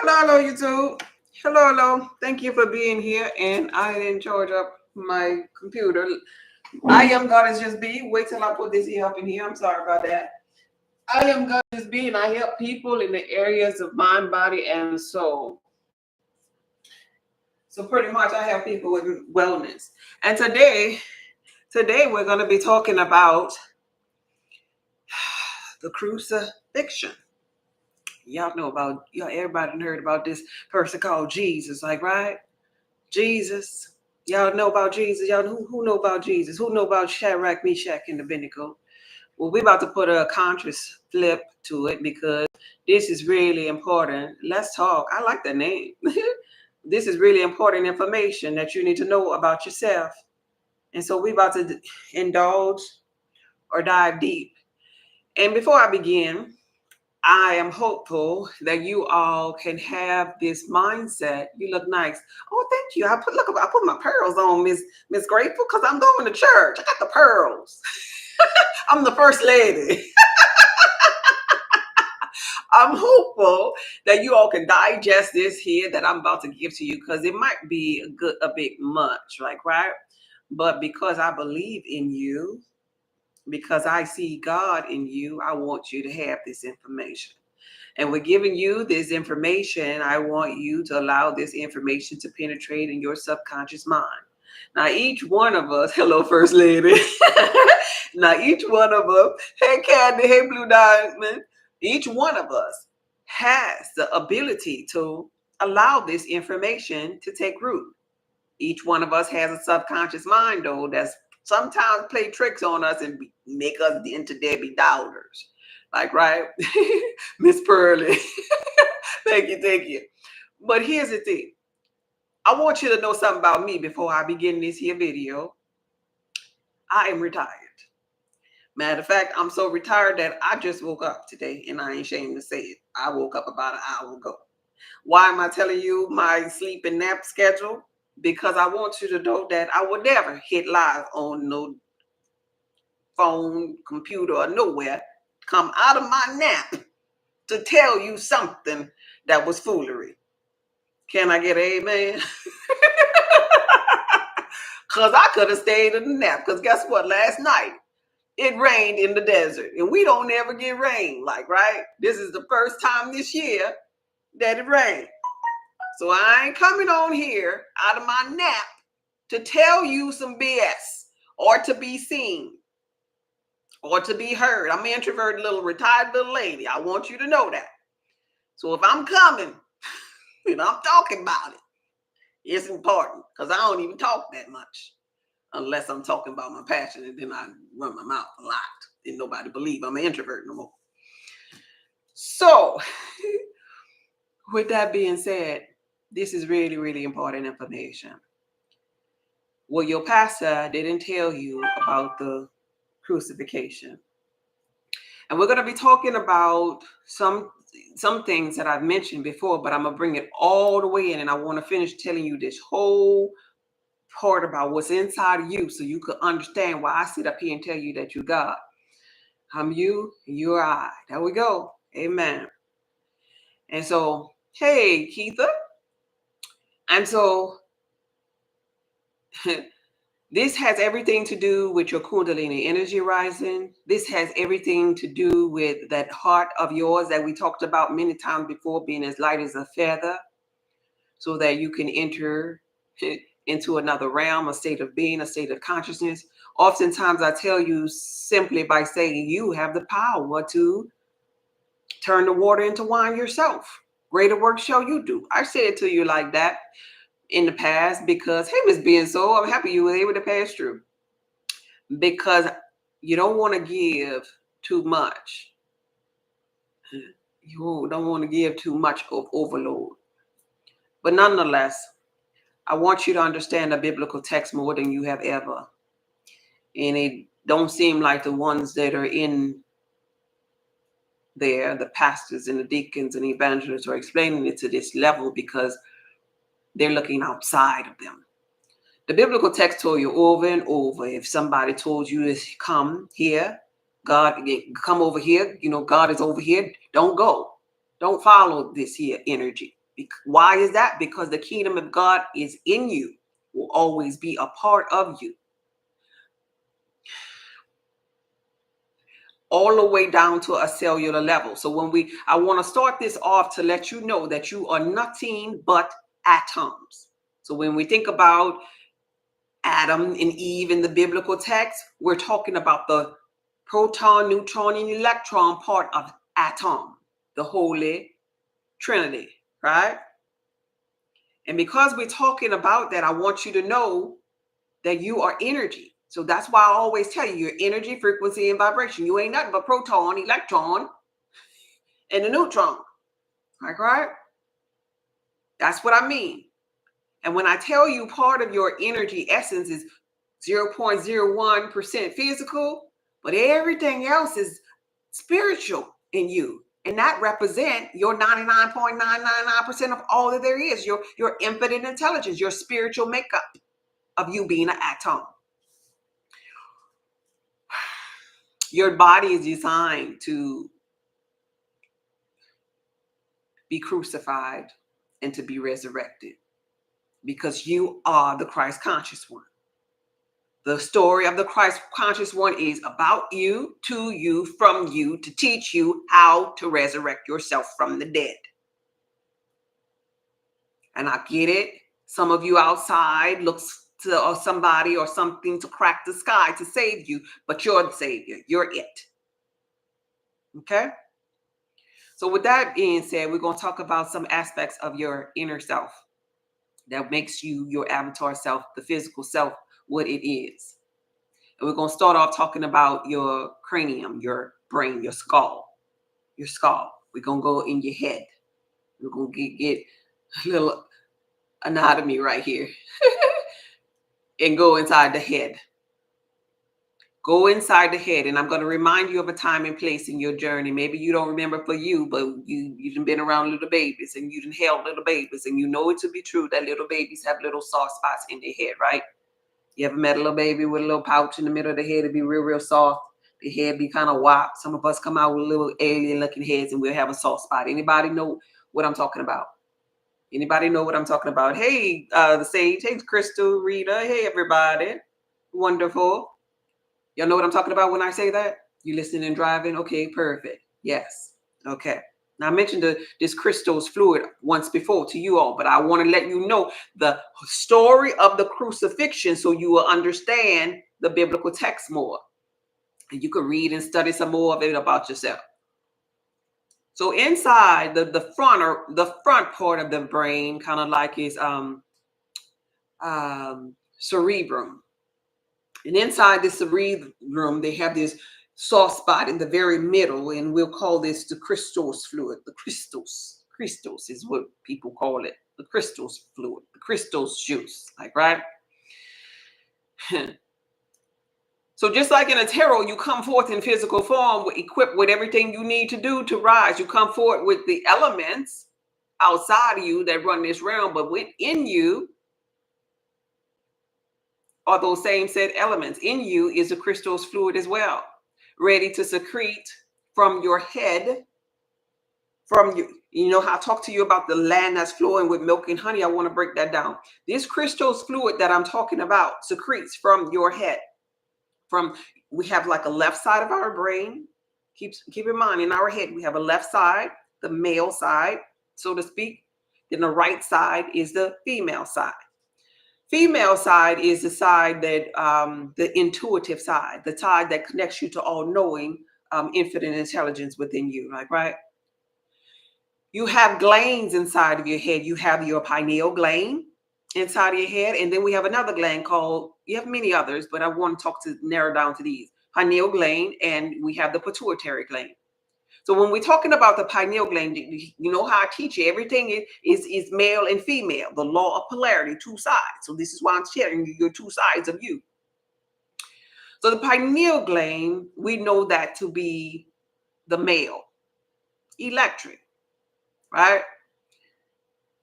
Hello, YouTube. Hello. Thank you for being here. And I didn't charge up my computer. I am God is just be. Wait till I put this here up in here. I'm sorry about that. I am God is be, and I help people in the areas of mind, body, and soul. So pretty much, I help people with wellness. And today we're going to be talking about the crucifixion. Y'all know about y'all. Everybody heard about this person called Jesus, like right? Jesus. Y'all know about Jesus. Y'all who know about Jesus? Who know about Shadrach, Meshach, and Abednego? Well, we're about to put a conscious flip to it because this is really important. Let's talk. I like the name. This is really important information that you need to know about yourself. And so we're about to indulge or dive deep. And before I begin, I am hopeful that you all can have this mindset. You look nice. Oh, thank you. I put my pearls on, Miss Grateful, because I'm going to church. I got the pearls. I'm the first lady. I'm hopeful that you all can digest this here that I'm about to give to you because it might be a bit much, like right. But because I believe in you, because I see God in you, I want you to have this information. And we're giving you this information. I want you to allow this information to penetrate in your subconscious mind. Now, each one of us, hello, First Lady. Now, each one of us, hey, Candy, hey, Blue Diamond, each one of us has the ability to allow this information to take root. Each one of us has a subconscious mind, though, that's sometimes play tricks on us and make us into Debbie doubters. Like, right? Miss Pearly. Thank you. But here's the thing. I want you to know something about me before I begin this here video. I am retired. Matter of fact, I'm so retired that I just woke up today, and I ain't ashamed to say it. I woke up about an hour ago. Why am I telling you my sleep and nap schedule? Because I want you to know that I would never hit live on no phone, computer, or nowhere, come out of my nap to tell you something that was foolery. Can I get an amen? Because I could have stayed in the nap. Because guess what? Last night, it rained in the desert. And we don't ever get rain, like, right? This is the first time this year that it rained. So I ain't coming on here out of my nap to tell you some BS or to be seen or to be heard. I'm an introverted little retired little lady. I want you to know that. So if I'm coming and I'm talking about it, it's important because I don't even talk that much unless I'm talking about my passion, and then I run my mouth a lot and nobody believe I'm an introvert no more. So with that being said, this is really, really important information. Well, your pastor didn't tell you about the crucifixion. And we're going to be talking about some things that I've mentioned before, but I'm going to bring it all the way in. And I want to finish telling you this whole part about what's inside of you so you could understand why I sit up here and tell you that you're God. I'm you, and you're I. There we go. Amen. And so, hey, Keitha. And so, this has everything to do with your Kundalini energy rising. This has everything to do with that heart of yours that we talked about many times before, being as light as a feather, so that you can enter into another realm, a state of being, a state of consciousness. Oftentimes, I tell you simply by saying you have the power to turn the water into wine yourself. Greater work shall you do. I said it to you like that in the past because, hey, Miss Being So, I'm happy you were able to pass through. Because you don't want to give too much. You don't want to give too much of overload. But nonetheless, I want you to understand the biblical text more than you have ever. And it don't seem like the ones that are in there, the pastors and the deacons and the evangelists, are explaining it to this level because they're looking outside of them. The biblical text told you over and over, if somebody told you to come here, God, come over here, God is over here, don't go. Don't follow this here energy. Why is that? Because the kingdom of God is in you, will always be a part of you, all the way down to a cellular level. So I want to start this off to let you know that you are nothing but atoms. So when we think about Adam and Eve in the biblical text, we're talking about the proton, neutron, and electron part of atom, the Holy Trinity, right? And because we're talking about that, I want you to know that you are energy. So that's why I always tell you, your energy, frequency, and vibration. You ain't nothing but proton, electron, and a neutron. Right? That's what I mean. And when I tell you part of your energy essence is 0.01% physical, but everything else is spiritual in you. And that represent your 99.999% of all that there is, your infinite intelligence, your spiritual makeup of you being an atom. Your body is designed to be crucified and to be resurrected because you are the Christ conscious one. The story of the Christ conscious one is about you, to you, from you, to teach you how to resurrect yourself from the dead. And I get it. Some of you outside looks to somebody or something to crack the sky to save you, but you're the savior. You're it. Okay? So with that being said, we're going to talk about some aspects of your inner self that makes you your avatar self, the physical self, what it is. And we're going to start off talking about your cranium, your brain, your skull. We're going to go in your head. We're going to get a little anatomy right here and go inside the head. Go inside the head, and I'm going to remind you of a time and place in your journey. Maybe you don't remember for you, but you've been around little babies, and you've held little babies, and you know it to be true that little babies have little soft spots in their head, right? You ever met a little baby with a little pouch in the middle of the head? It'd be real, real soft. The head be kind of wop. Some of us come out with little alien-looking heads, and we'll have a soft spot. Anybody know what I'm talking about? Anybody know what I'm talking about? Hey, the Sage. Hey, Crystal, Rita. Hey, everybody. Wonderful. Y'all know what I'm talking about when I say that? You listening and driving? Okay, perfect. Yes. Okay. Now, I mentioned this crystals fluid once before to you all, but I want to let you know the story of the crucifixion so you will understand the biblical text more. And you can read and study some more of it about yourself. So inside the front part of the brain, kind of like is cerebrum. And inside the cerebrum, they have this soft spot in the very middle, and we'll call this the crystals fluid. The crystals is what people call it. The crystals fluid, the crystals juice, like, right? So just like in a tarot, you come forth in physical form, equipped with everything you need to do to rise. You come forth with the elements outside of you that run this realm, but within you are those same said elements. In you is the crystals fluid as well, ready to secrete from your head, from you. You know how I talk to you about the land that's flowing with milk and honey? I want to break that down. This crystals fluid that I'm talking about secretes from your head. We have like a left side of our brain. Keep in mind, in our head, we have a left side, the male side, so to speak. Then the right side is the female side. Female side is the side that the intuitive side, the side that connects you to all knowing, infinite intelligence within you, like, right? You have glands inside of your head. You have your pineal gland inside of your head. And then we have another gland called, you have many others, but I want to narrow down to these. Pineal gland, and we have the pituitary gland. So when we're talking about the pineal gland, you know how I teach you, everything is male and female, the law of polarity, two sides. So this is why I'm sharing you your two sides of you. So the pineal gland, we know that to be the male, electric, right?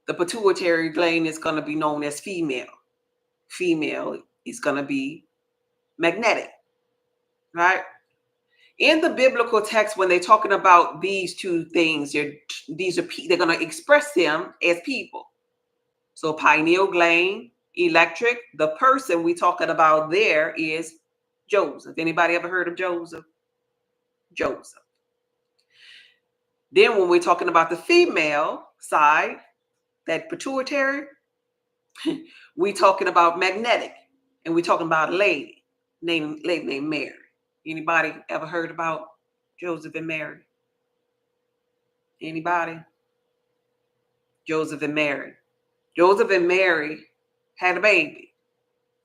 The pituitary gland is going to be known as female. Female is going to be magnetic, right? In the biblical text, when they're talking about these two things, they're going to express them as people. So pineal gland, electric. The person we talking about there is Joseph. Anybody ever heard of Joseph? Joseph. Then when we're talking about the female side, that pituitary, we talking about magnetic, and we talking about a lady named Mary. Anybody ever heard about Joseph and Mary? Anybody? Joseph and Mary. Joseph and Mary had a baby.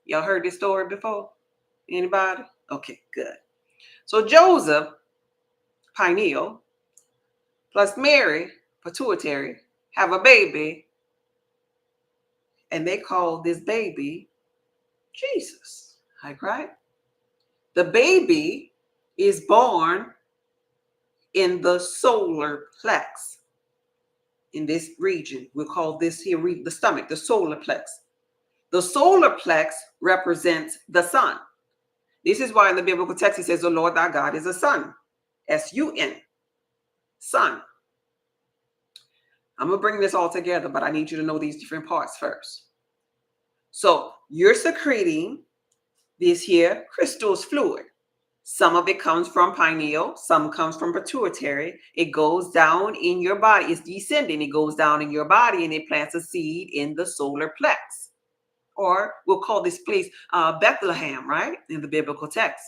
Y'all heard this story before? Anybody? Okay, good. So Joseph, pineal, plus Mary, pituitary, have a baby, and they call this baby Jesus. Right? The baby is born in the solar plex. In this region, we'll call this here the stomach, the solar plex. The solar plex represents the sun. This is why in the biblical text it says the Lord thy God is a sun. S-U-N. Sun. I'm going to bring this all together, but I need you to know these different parts first. So you're secreting this here crystals fluid. Some of it comes from pineal, some comes from pituitary. It goes down in your body. It's descending. It goes down in your body and it plants a seed in the solar plex. Or we'll call this place Bethlehem, right? In the biblical text.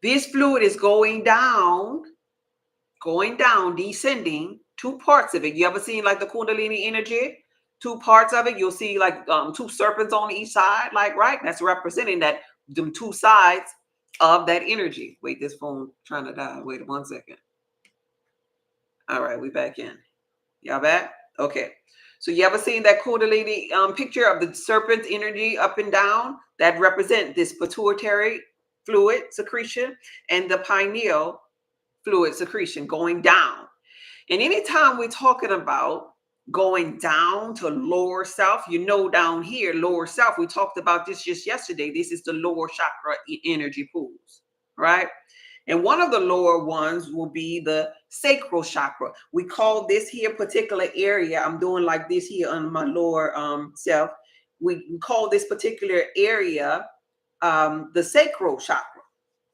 This fluid is going down, descending, two parts of it. You ever seen like the Kundalini energy? Two parts of it. You'll see like two serpents on each side, like, right? That's representing that them two sides of that energy. Wait, this phone trying to die. Wait 1 second. All right, we back in. Y'all back? Okay. So you ever seen that Kundalini picture of the serpent energy up and down? That represent this pituitary fluid secretion and the pineal fluid secretion going down. And anytime we're talking about going down to lower self, you know, down here, lower self, we talked about this just yesterday. This is the lower chakra energy pools, right? And one of the lower ones will be the sacral chakra. We call this here particular area, I'm doing like this here on my lower self. We call this particular area the sacral chakra,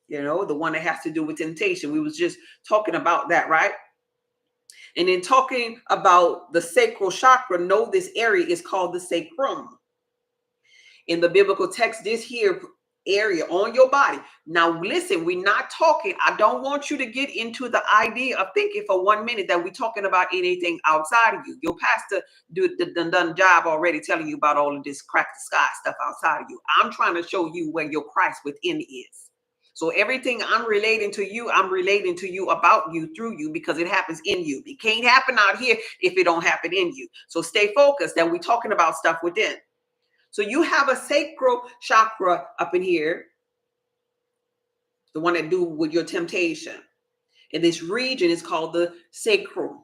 you know, the one that has to do with temptation. We was just talking about that, right? And in talking about the sacral chakra, know this area is called the sacrum. In the biblical text, this here area on your body. Now, listen, we're not talking. I don't want you to get into the idea of thinking for 1 minute that we're talking about anything outside of you. Your pastor done job already telling you about all of this crack the sky stuff outside of you. I'm trying to show you where your Christ within is. So everything I'm relating to you about you through you because it happens in you. It can't happen out here if it don't happen in you. So stay focused that we're talking about stuff within. So you have a sacral chakra up in here, the one that do with your temptation. And this region is called the sacrum.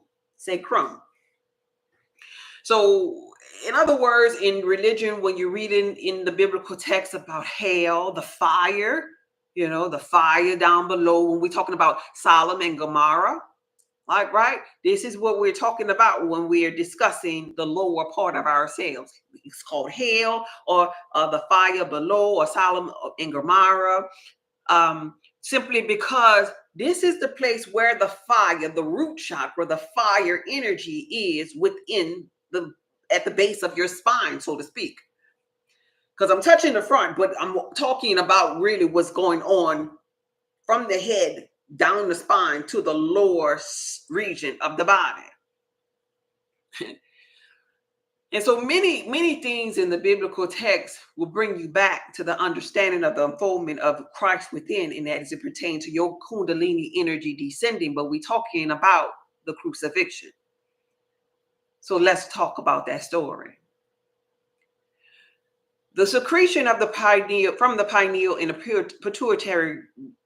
So in other words, in religion, when you're reading in the biblical text about hell, the fire, you know, the fire down below, when we're talking about Sodom and Gomorrah, like, right? This is what we're talking about when we are discussing the lower part of ourselves. It's called hell or the fire below or Sodom and Gomorrah. Simply because this is the place where the fire, the root chakra, the fire energy is within at the base of your spine, so to speak. Because I'm touching the front, but I'm talking about really what's going on from the head down the spine to the lower region of the body. And so many things in the biblical text will bring you back to the understanding of the unfoldment of Christ within, and that as it pertains to your Kundalini energy descending. But we're talking about the crucifixion. So let's talk about that story. The secretion of the pineal, from the pineal in the pituitary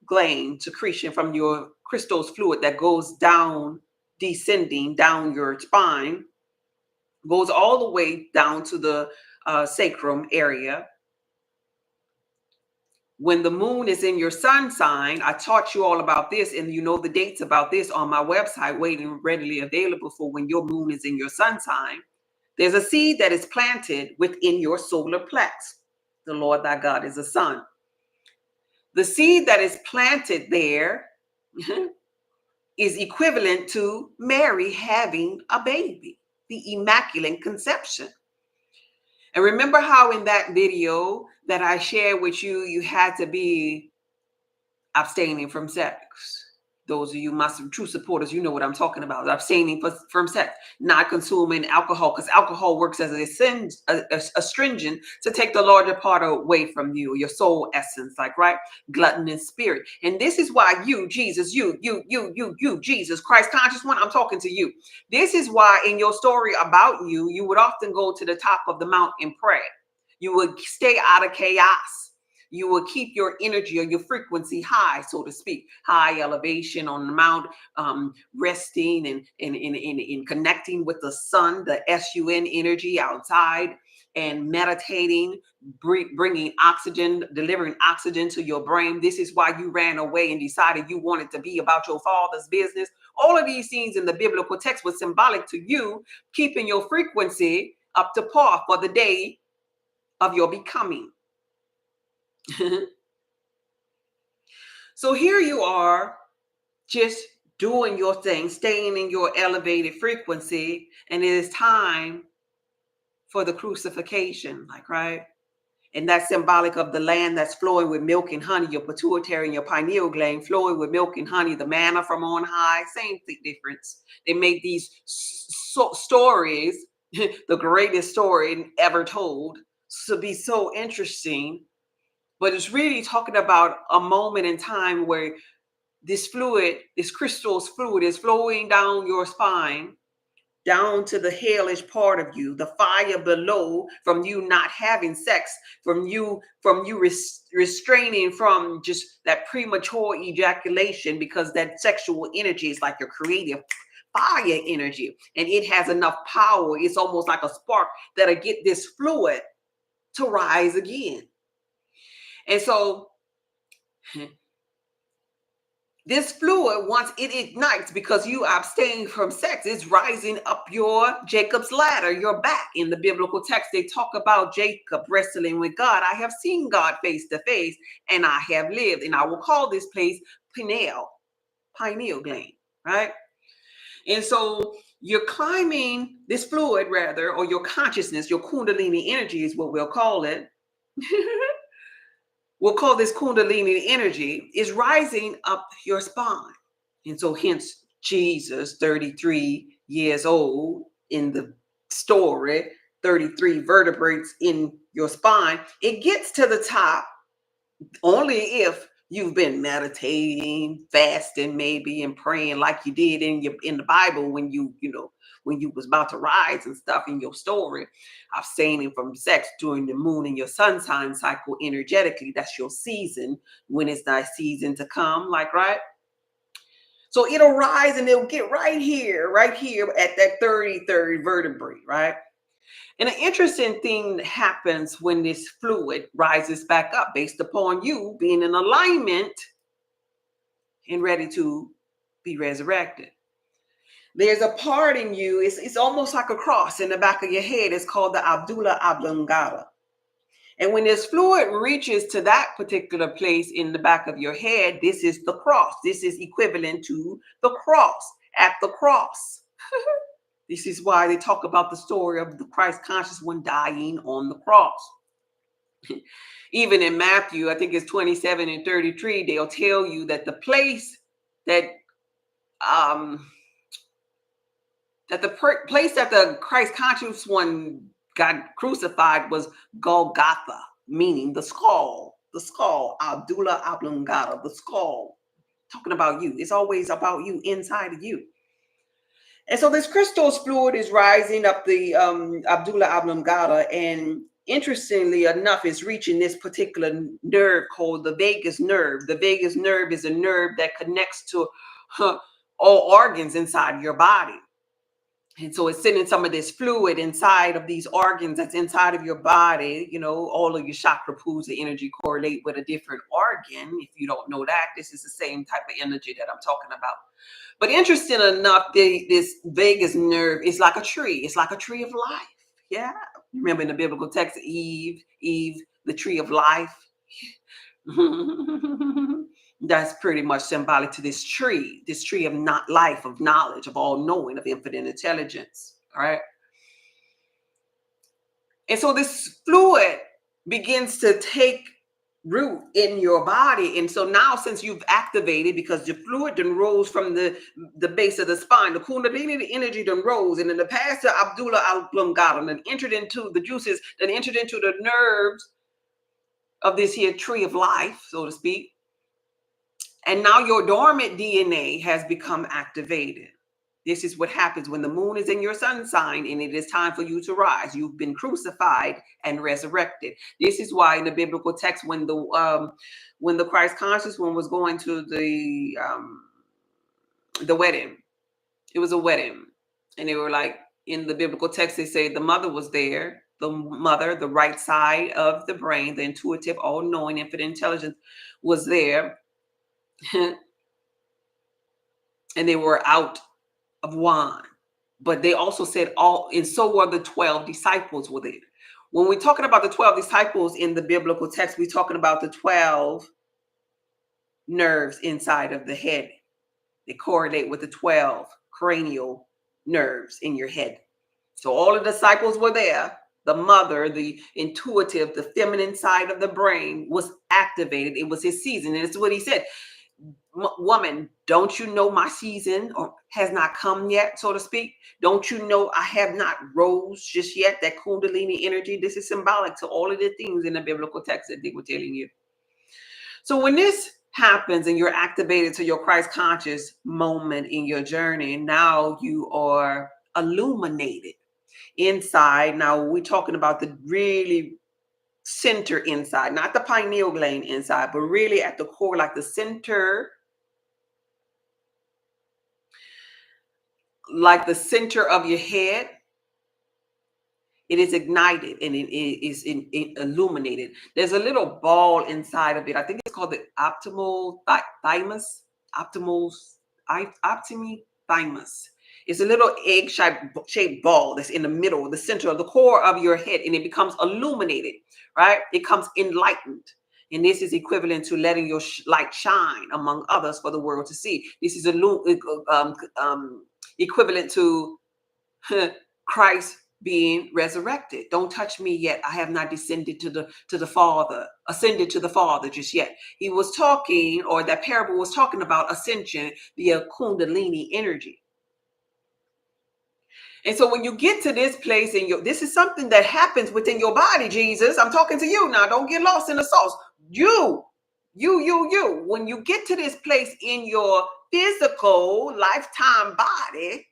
gland, secretion from your crystals fluid that goes down, descending down your spine, goes all the way down to the sacrum area. When the moon is in your sun sign, I taught you all about this, and you know the dates about this on my website, waiting readily available for when your moon is in your sun sign. There's a seed that is planted within your solar plex. The Lord thy God is a sun. The seed that is planted there is equivalent to Mary having a baby, the Immaculate Conception. And remember how in that video that I shared with you, you had to be abstaining from sex. Those of you, my true supporters, you know what I'm talking about. Abstaining from sex, not consuming alcohol, because alcohol works as a astringent to take the larger part away from you, your soul essence, like, right? Gluttonous spirit. And this is why you, Jesus, you, Jesus, Christ conscious one, I'm talking to you. This is why in your story about you, you would often go to the top of the mount and pray. You would stay out of chaos. You will keep your energy or your frequency high, so to speak, high elevation on the mount, resting and in connecting with the sun, the sun energy outside, and meditating, bringing oxygen, delivering oxygen to your brain. This is why you ran away and decided you wanted to be about your father's business. All of these things in the biblical text was symbolic to you, keeping your frequency up to par for the day of your becoming. So here you are, just doing your thing, staying in your elevated frequency, and it is time for the crucifixion, like, right? And that's symbolic of the land that's flowing with milk and honey, your pituitary and your pineal gland flowing with milk and honey, the manna from on high, same difference. They make these stories, the greatest story ever told, to be so interesting. But it's really talking about a moment in time where this fluid, this crystal's fluid is flowing down your spine, down to the hellish part of you, the fire below from you not having sex, from you restraining from just that premature ejaculation, because that sexual energy is like your creative fire energy. And it has enough power. It's almost like a spark that'll get this fluid to rise again. And so this fluid, once it ignites, because you abstain from sex, it's rising up your Jacob's ladder, your back. In the biblical text, they talk about Jacob wrestling with God. I have seen God face to face, and I have lived. And I will call this place pineal gland, right? And so you're climbing this fluid, rather, or your consciousness, your kundalini energy is what we'll call it. We'll call this kundalini energy, is rising up your spine. And so hence Jesus, 33 years old in the story, 33 vertebrae in your spine. It gets to the top only if you've been meditating, fasting, maybe, and praying like you did in the Bible when you was about to rise and stuff in your story, abstaining from sex during the moon and your sun sign cycle energetically. That's your season, when it's thy season to come, like, right? So it'll rise and it'll get right here at that 33rd vertebrae, right? And an interesting thing happens when this fluid rises back up based upon you being in alignment and ready to be resurrected. There's a part in you, it's almost like a cross in the back of your head. It's called the Abdullah Oblongata. And when this fluid reaches to that particular place in the back of your head, this is the cross. This is equivalent to the cross, at the cross. This is why they talk about the story of the Christ conscious one dying on the cross. Even in Matthew, I think it's 27 and 33, they'll tell you that the place that place that the Christ conscious one got crucified was Golgotha, meaning the skull, Abdullah Oblongata, the skull. Talking about you. It's always about you, inside of you. And so this crystal fluid is rising up the Abdullah Oblongata, and interestingly enough, it's reaching this particular nerve called the vagus nerve. The vagus nerve is a nerve that connects to all organs inside your body. And so it's sending some of this fluid inside of these organs that's inside of your body. All of your chakra pools, the energy correlate with a different organ. If you don't know that, this is the same type of energy that I'm talking about. But interesting enough, this vagus nerve is like a tree. It's like a tree of life. Yeah. Remember in the biblical text, Eve, the tree of life. That's pretty much symbolic to this tree of not life, of knowledge, of all knowing, of infinite intelligence. All right. And so this fluid begins to take root in your body. And so now, since you've activated, because the fluid then rose from the base of the spine, the kundalini, the energy then rose. And in the past, the Abdullah al-Blungaran then entered into the juices, then entered into the nerves of this here tree of life, so to speak. And now your dormant DNA has become activated. This is what happens when the moon is in your sun sign and it is time for you to rise. You've been crucified and resurrected. This is why in the biblical text, when the Christ conscious one was going to the wedding, it was a wedding, and they were like, in the biblical text, they say the mother was there. The mother, the right side of the brain, the intuitive, all-knowing, infinite intelligence was there. And they were out of wine. But they also said and so were the 12 disciples were there. When we're talking about the 12 disciples in the biblical text, we're talking about the 12 nerves inside of the head. They correlate with the 12 cranial nerves in your head. So all the disciples were there. The mother, the intuitive, the feminine side of the brain was activated. It was his season. And it's what he said. Woman, don't you know my season or has not come yet, so to speak? Don't you know I have not rose just yet? That kundalini energy, this is symbolic to all of the things in the biblical text that they were telling you. So when this happens and you're activated to your Christ conscious moment in your journey, now you are illuminated inside. Now we're talking about the really center inside, not the pineal gland inside, but really at the core, like the center, like the center of your head. It is ignited and it is illuminated. There's a little ball inside of it. I think it's called the optimal thymus. Optimal thymus. It's a little egg-shaped ball that's in the middle, the center of the core of your head, and it becomes illuminated, right? It comes enlightened. And this is equivalent to letting your light shine among others for the world to see. This is equivalent to Christ being resurrected. Don't touch me yet. I have not descended to the Father, ascended to the Father just yet. He was talking, or that parable was talking about ascension via kundalini energy. And so when you get to this place this is something that happens within your body, Jesus. I'm talking to you now. Don't get lost in the sauce. You. When you get to this place in your physical lifetime body,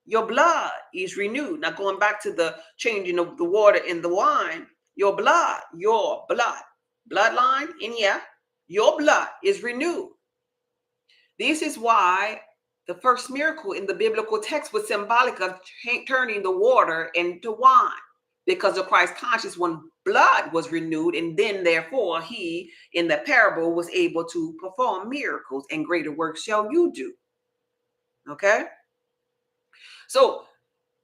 your blood is renewed. Now, going back to the changing of the water in the wine, your bloodline in here, your blood is renewed. This is why the first miracle in the biblical text was symbolic of turning the water into wine, because the Christ conscious one blood was renewed, and then therefore he in the parable was able to perform miracles, and greater works shall you do. Okay. So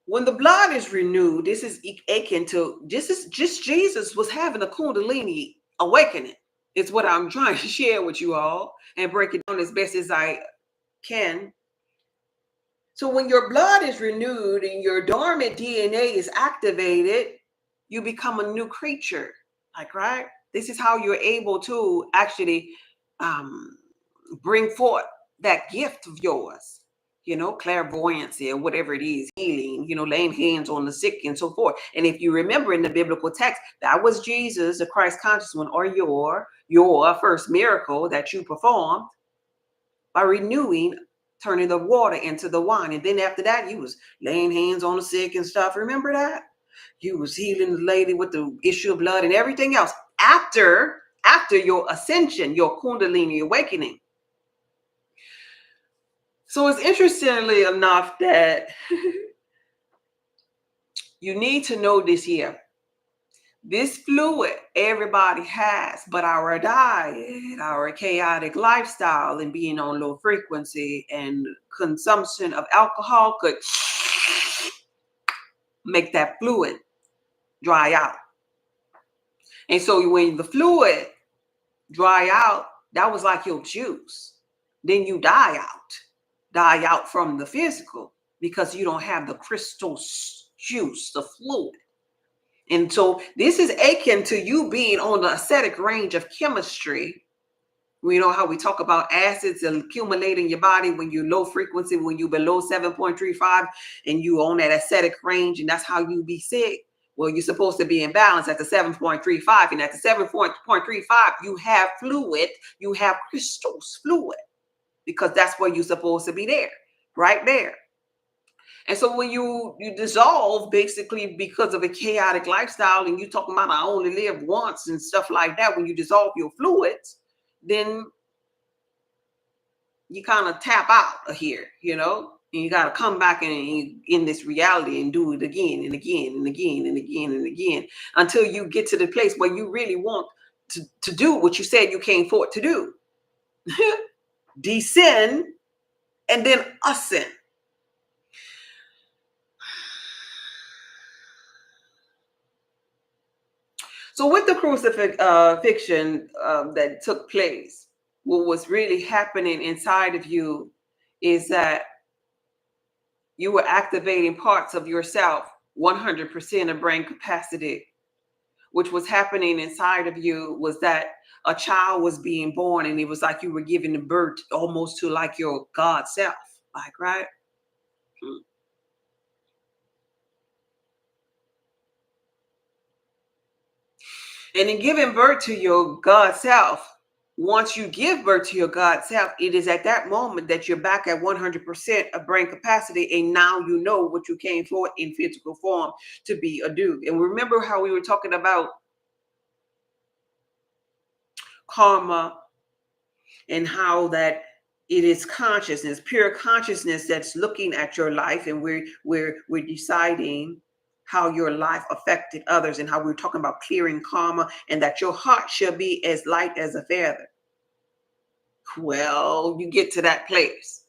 when the blood is renewed, this is akin to, just Jesus was having a kundalini awakening. It's what I'm trying to share with you all and break it down as best as I can. So when your blood is renewed and your dormant DNA is activated, you become a new creature. Like, right? This is how you're able to actually bring forth that gift of yours. Clairvoyancy or whatever it is, healing, laying hands on the sick and so forth. And if you remember in the biblical text, that was Jesus, the Christ conscious one, or your first miracle that you performed by renewing, turning the water into the wine. And then after that, you was laying hands on the sick and stuff. Remember that? You was healing the lady with the issue of blood and everything else after your ascension, your kundalini awakening. So it's interestingly enough that you need to know this here. This fluid everybody has, but our diet, our chaotic lifestyle, and being on low frequency and consumption of alcohol could make that fluid dry out. And so when the fluid dry out, that was like your juice. Then you die out from the physical because you don't have the crystal juice, the fluid. And so this is akin to you being on the acidic range of chemistry. We know how we talk about acids accumulating your body when you're low frequency, when you're below 7.35 and you on that acidic range, and that's how you be sick. Well, you're supposed to be in balance at the 7.35, and at the 7.35, you have fluid, you have crystals fluid, because that's where you're supposed to be there, right there. And so when you dissolve basically because of a chaotic lifestyle, and you talking about I only live once and stuff like that, when you dissolve your fluids, then you kind of tap out of here, and you got to come back in this reality and do it again and again and again and again and again until you get to the place where you really want to do what you said you came forth to do. Descend and then ascend. So with the crucifixion that took place, what was really happening inside of you is that you were activating parts of yourself, 100% of brain capacity. Which was happening inside of you was that a child was being born, and it was like you were giving birth almost to like your God self, like, right? And in giving birth to your God self, once you give birth to your God self, it is at that moment that you're back at 100% of brain capacity. And now you know what you came for in physical form to be a dude. And remember how we were talking about karma and how that it is consciousness, pure consciousness that's looking at your life, and we're deciding how your life affected others, and how we're talking about clearing karma, and that your heart shall be as light as a feather. Well, you get to that place.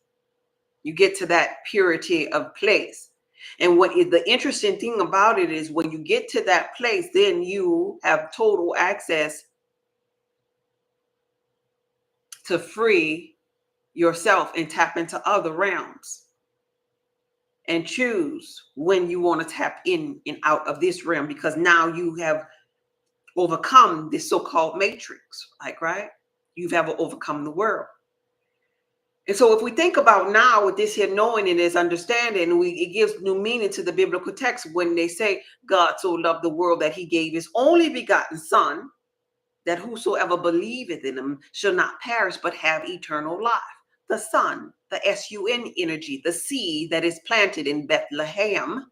You get to that purity of place. And what is the interesting thing about it is when you get to that place, then you have total access to free yourself and tap into other realms and choose when you want to tap in and out of this realm, because now you have overcome this so-called matrix, like, right? You've ever overcome the world. And so if we think about now with this here knowing and this understanding, it gives new meaning to the biblical text when they say God so loved the world that he gave his only begotten son, that whosoever believeth in him shall not perish but have eternal life. The sun, the S-U-N energy, the seed that is planted in Bethlehem,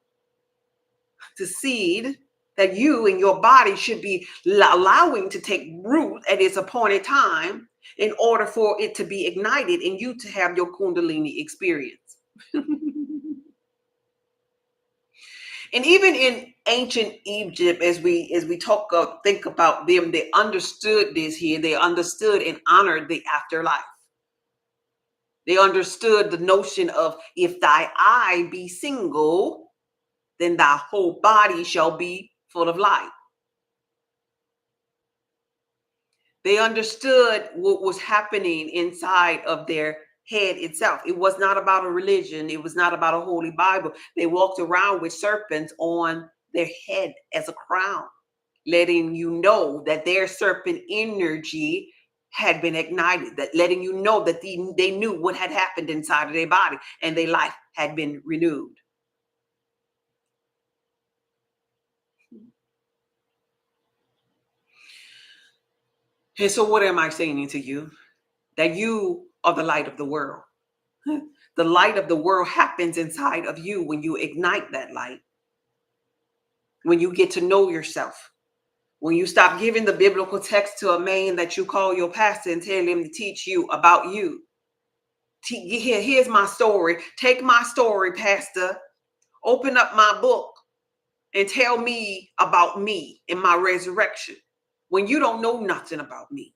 the seed that you and your body should be allowing to take root at its appointed time in order for it to be ignited and you to have your Kundalini experience. And even in ancient Egypt, as we talk think about them, they understood this here. They understood and honored the afterlife. They understood the notion of if thy eye be single, then thy whole body shall be full of light. They understood what was happening inside of their head itself. It was not about a religion. It was not about a holy Bible. They walked around with serpents on their head as a crown, letting you know that their serpent energy had been ignited, that letting you know that they knew what had happened inside of their body and their life had been renewed. And so what am I saying to you? That you are the light of the world. The light of the world happens inside of you when you ignite that light, when you get to know yourself, when you stop giving the biblical text to a man that you call your pastor and tell him to teach you about you. Here's my story. Take my story, Pastor. Open up my book and tell me about me and my resurrection when you don't know nothing about me.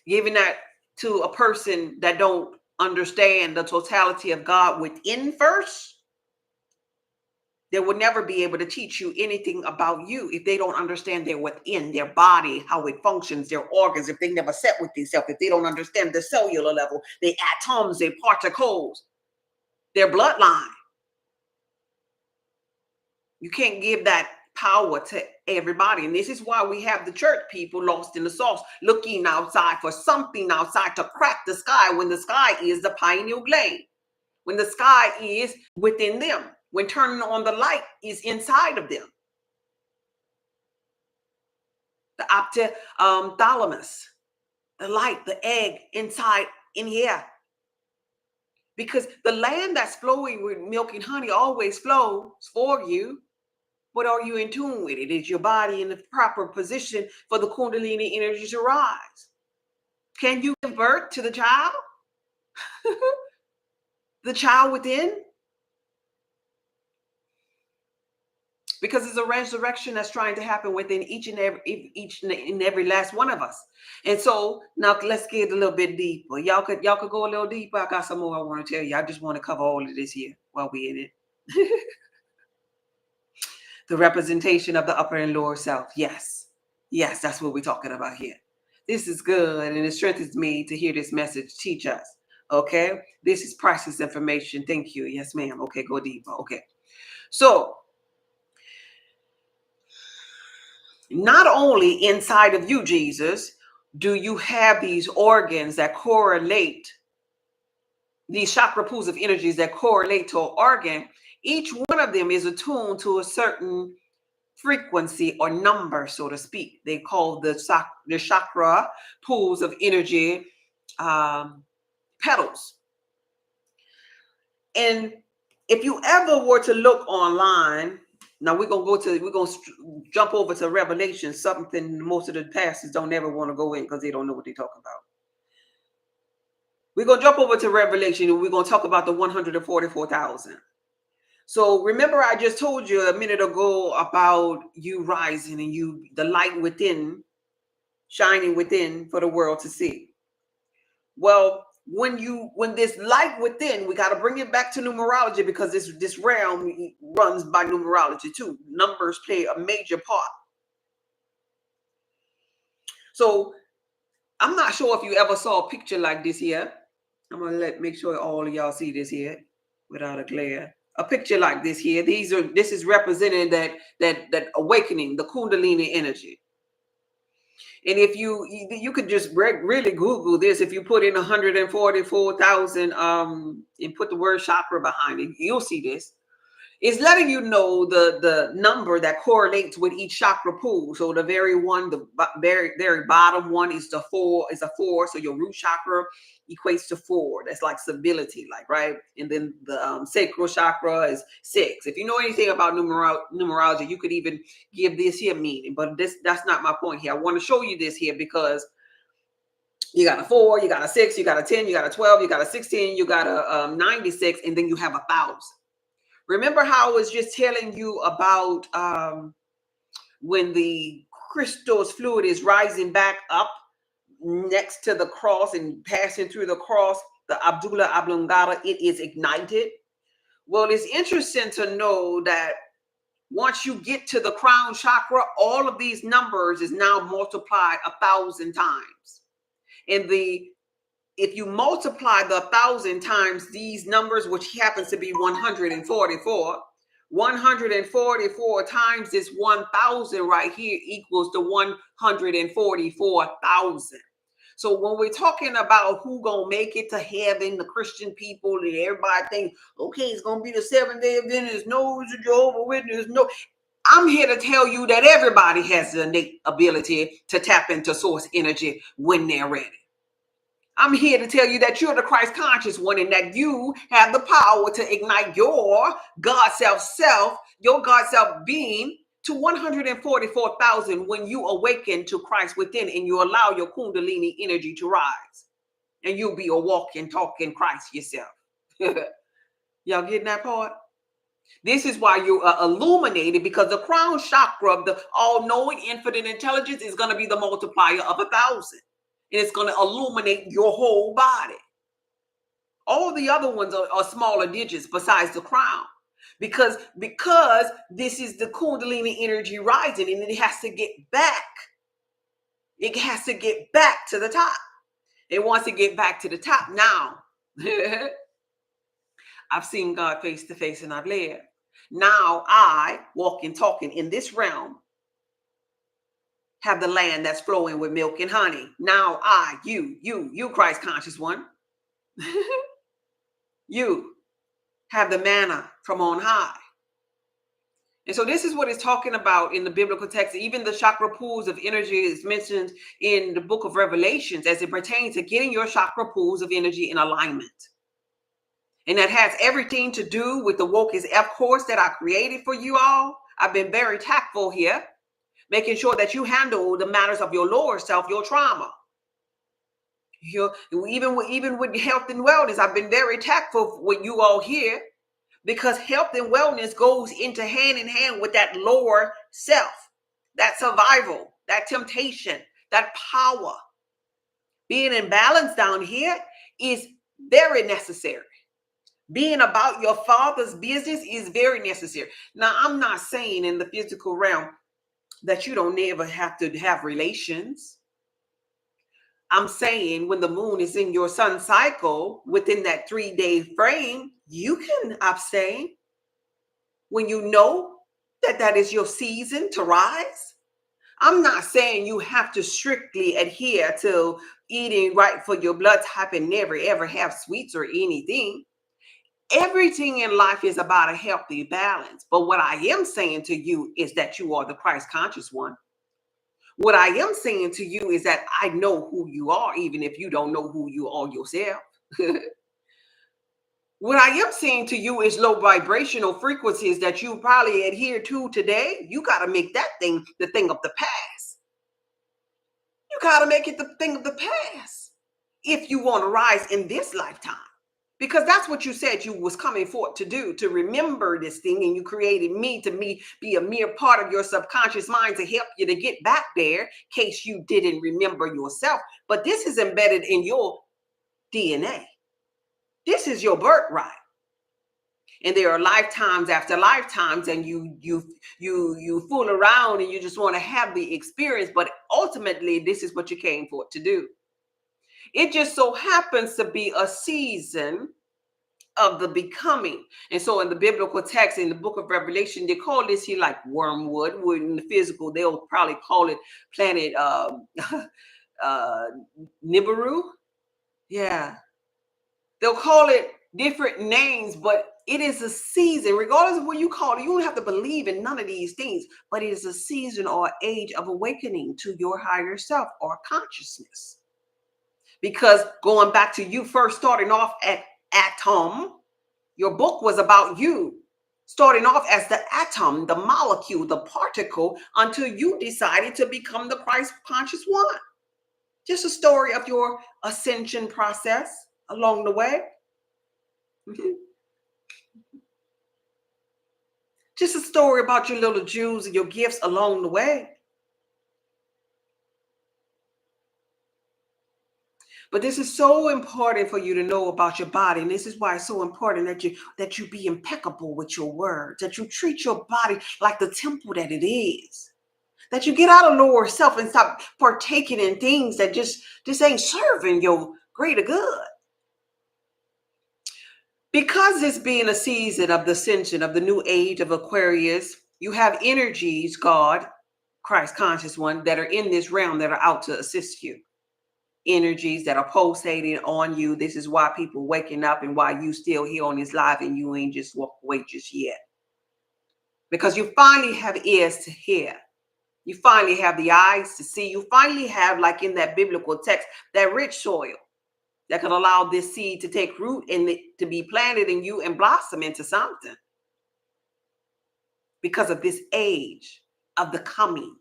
Giving that to a person that don't understand the totality of God within first, they will never be able to teach you anything about you if they don't understand their within, their body, how it functions, their organs, if they never set with themselves, if they don't understand the cellular level, the atoms, their particles, their bloodline. You can't give that power to everybody. And this is why we have the church people lost in the sauce, looking outside for something outside to crack the sky when the sky is the pineal gland, when the sky is within them, when turning on the light is inside of them. The thalamus, the light, the egg inside in here. Because the land that's flowing with milk and honey always flows for you. But are you in tune with it? Is your body in the proper position for the Kundalini energy to rise? Can you give birth to the child? The child within? Because it's a resurrection that's trying to happen within each and every last one of us. And so now let's get a little bit deeper. Y'all could go a little deeper. I got some more I want to tell you. I just want to cover all of this here while we're in it. The representation of the upper and lower self. Yes, that's what we're talking about here. This is good, and it strengthens me to hear this message teach us. Okay, this is priceless information. Thank you. Yes, ma'am. Okay, go deeper. Okay, so not only inside of you, Jesus, do you have these organs that correlate, these chakra pools of energies that correlate to an organ. Each one of them is attuned to a certain frequency or number, so to speak. They call the chakra pools of energy petals. And if you ever were to look online, now we're gonna jump over to Revelation, something most of the pastors don't ever want to go in because they don't know what they're talking about. We're gonna jump over to Revelation and we're gonna talk about the 144,000. So remember, I just told you a minute ago about you rising and the light within, shining within for the world to see. Well, when this light within, we got to bring it back to numerology because this realm runs by numerology too. Numbers play a major part. So I'm not sure if you ever saw a picture like this here. I'm gonna make sure all of y'all see this here without a glare. A picture like this here. This is representing that awakening, the Kundalini energy. And if you could just really Google this, if you put in 144,000 and put the word chakra behind it, you'll see this. It's letting you know the number that correlates with each chakra pool. So the very bottom one is a 4. So your root chakra equates to 4. That's like stability, like, right? And then the sacral chakra is 6. If you know anything about numerology, you could even give this here meaning. But that's not my point here. I want to show you this here because you got a 4, you got a 6, you got a 10, you got a 12, you got a 16, you got a 96, and then you have 1,000. Remember how I was just telling you about when the crystal's fluid is rising back up next to the cross and passing through the cross, the Abdullah Oblongata, it is ignited. Well, it's interesting to know that once you get to the crown chakra, all of these numbers is now multiplied 1,000 times. And if you multiply the 1,000 times these numbers, which happens to be 144 times this 1,000 right here equals the 144,000. So when we're talking about who gonna make it to heaven, the Christian people, and everybody thinks, okay, it's gonna be the Seventh-day Adventist, no, it's a Jehovah's Witness, no. I'm here to tell you that everybody has the innate ability to tap into source energy when they're ready. I'm here to tell you that you're the Christ conscious one and that you have the power to ignite your God self, your God self being to 144,000 when you awaken to Christ within and you allow your Kundalini energy to rise. and you'll be a walking, talking Christ yourself. Y'all getting that part? This is why you are illuminated, because the crown chakra of the all-knowing infinite intelligence is going to be the multiplier of 1,000. And it's going to illuminate your whole body. All the other ones are smaller digits besides the crown. Because this is the Kundalini energy rising, and it has to get back. It has to get back to the top. It wants to get back to the top now. I've seen God face to face and I've lived. Now I, walking, talking in this realm, have the land that's flowing with milk and honey. Now I, you Christ conscious one, you have the manna from on high. And so this is what it's talking about in the biblical text. Even the chakra pools of energy is mentioned in the book of Revelations as it pertains to getting your chakra pools of energy in alignment. And that has everything to do with the Woke is F course that I created for you all. I've been very tactful here, making sure that you handle the matters of your lower self, your trauma. Even with health and wellness, I've been very tactful with you all here, because health and wellness goes into hand in hand with that lower self, that survival, that temptation, that power. Being in balance down here is very necessary. Being about your Father's business is very necessary. Now, I'm not saying in the physical realm that you don't never have to have relations. I'm saying when the moon is in your sun cycle within that 3-day frame, you can abstain when you know that that is your season to rise. I'm not saying you have to strictly adhere to eating right for your blood type and never ever have sweets or anything. Everything in life is about a healthy balance. But what I am saying to you is that you are the Christ conscious one. What I am saying to you is that I know who you are, even if you don't know who you are yourself. What I am saying to you is low vibrational frequencies that you probably adhere to today. You got to make that thing the thing of the past. You got to make it the thing of the past if you want to rise in this lifetime. Because that's what you said you was coming forth to do, to remember this thing. And you created me to be a mere part of your subconscious mind to help you to get back there in case you didn't remember yourself. But this is embedded in your DNA. This is your birthright. And there are lifetimes after lifetimes, and you fool around and you just want to have the experience. But ultimately, this is what you came for to do. It just so happens to be a season of the becoming. And so in the biblical text, in the book of Revelation, they call this here like wormwood. In the physical, they'll probably call it planet Nibiru. Yeah. They'll call it different names, but it is a season, regardless of what you call it. You don't have to believe in none of these things, but it is a season or age of awakening to your higher self or consciousness. Because going back to you first starting off at atom, your book was about you starting off as the atom, the molecule, the particle, until you decided to become the Christ conscious one. Just a story of your ascension process along the way. Just a story about your little jewels and your gifts along the way. But this is so important for you to know about your body. And this is why it's so important that you be impeccable with your words, that you treat your body like the temple that it is, that you get out of lower self and stop partaking in things that just ain't serving your greater good. Because it's being a season of the ascension of the new age of Aquarius, you have energies, God, Christ conscious one, that are in this realm that are out to assist you. Energies that are pulsating on you. This is why people waking up and why you still here on this live and you ain't just walk away just yet. Because you finally have ears to hear. You finally have the eyes to see. You finally have, like in that biblical text, that rich soil that can allow this seed to take root and to be planted in you and blossom into something. Because of this age of the coming.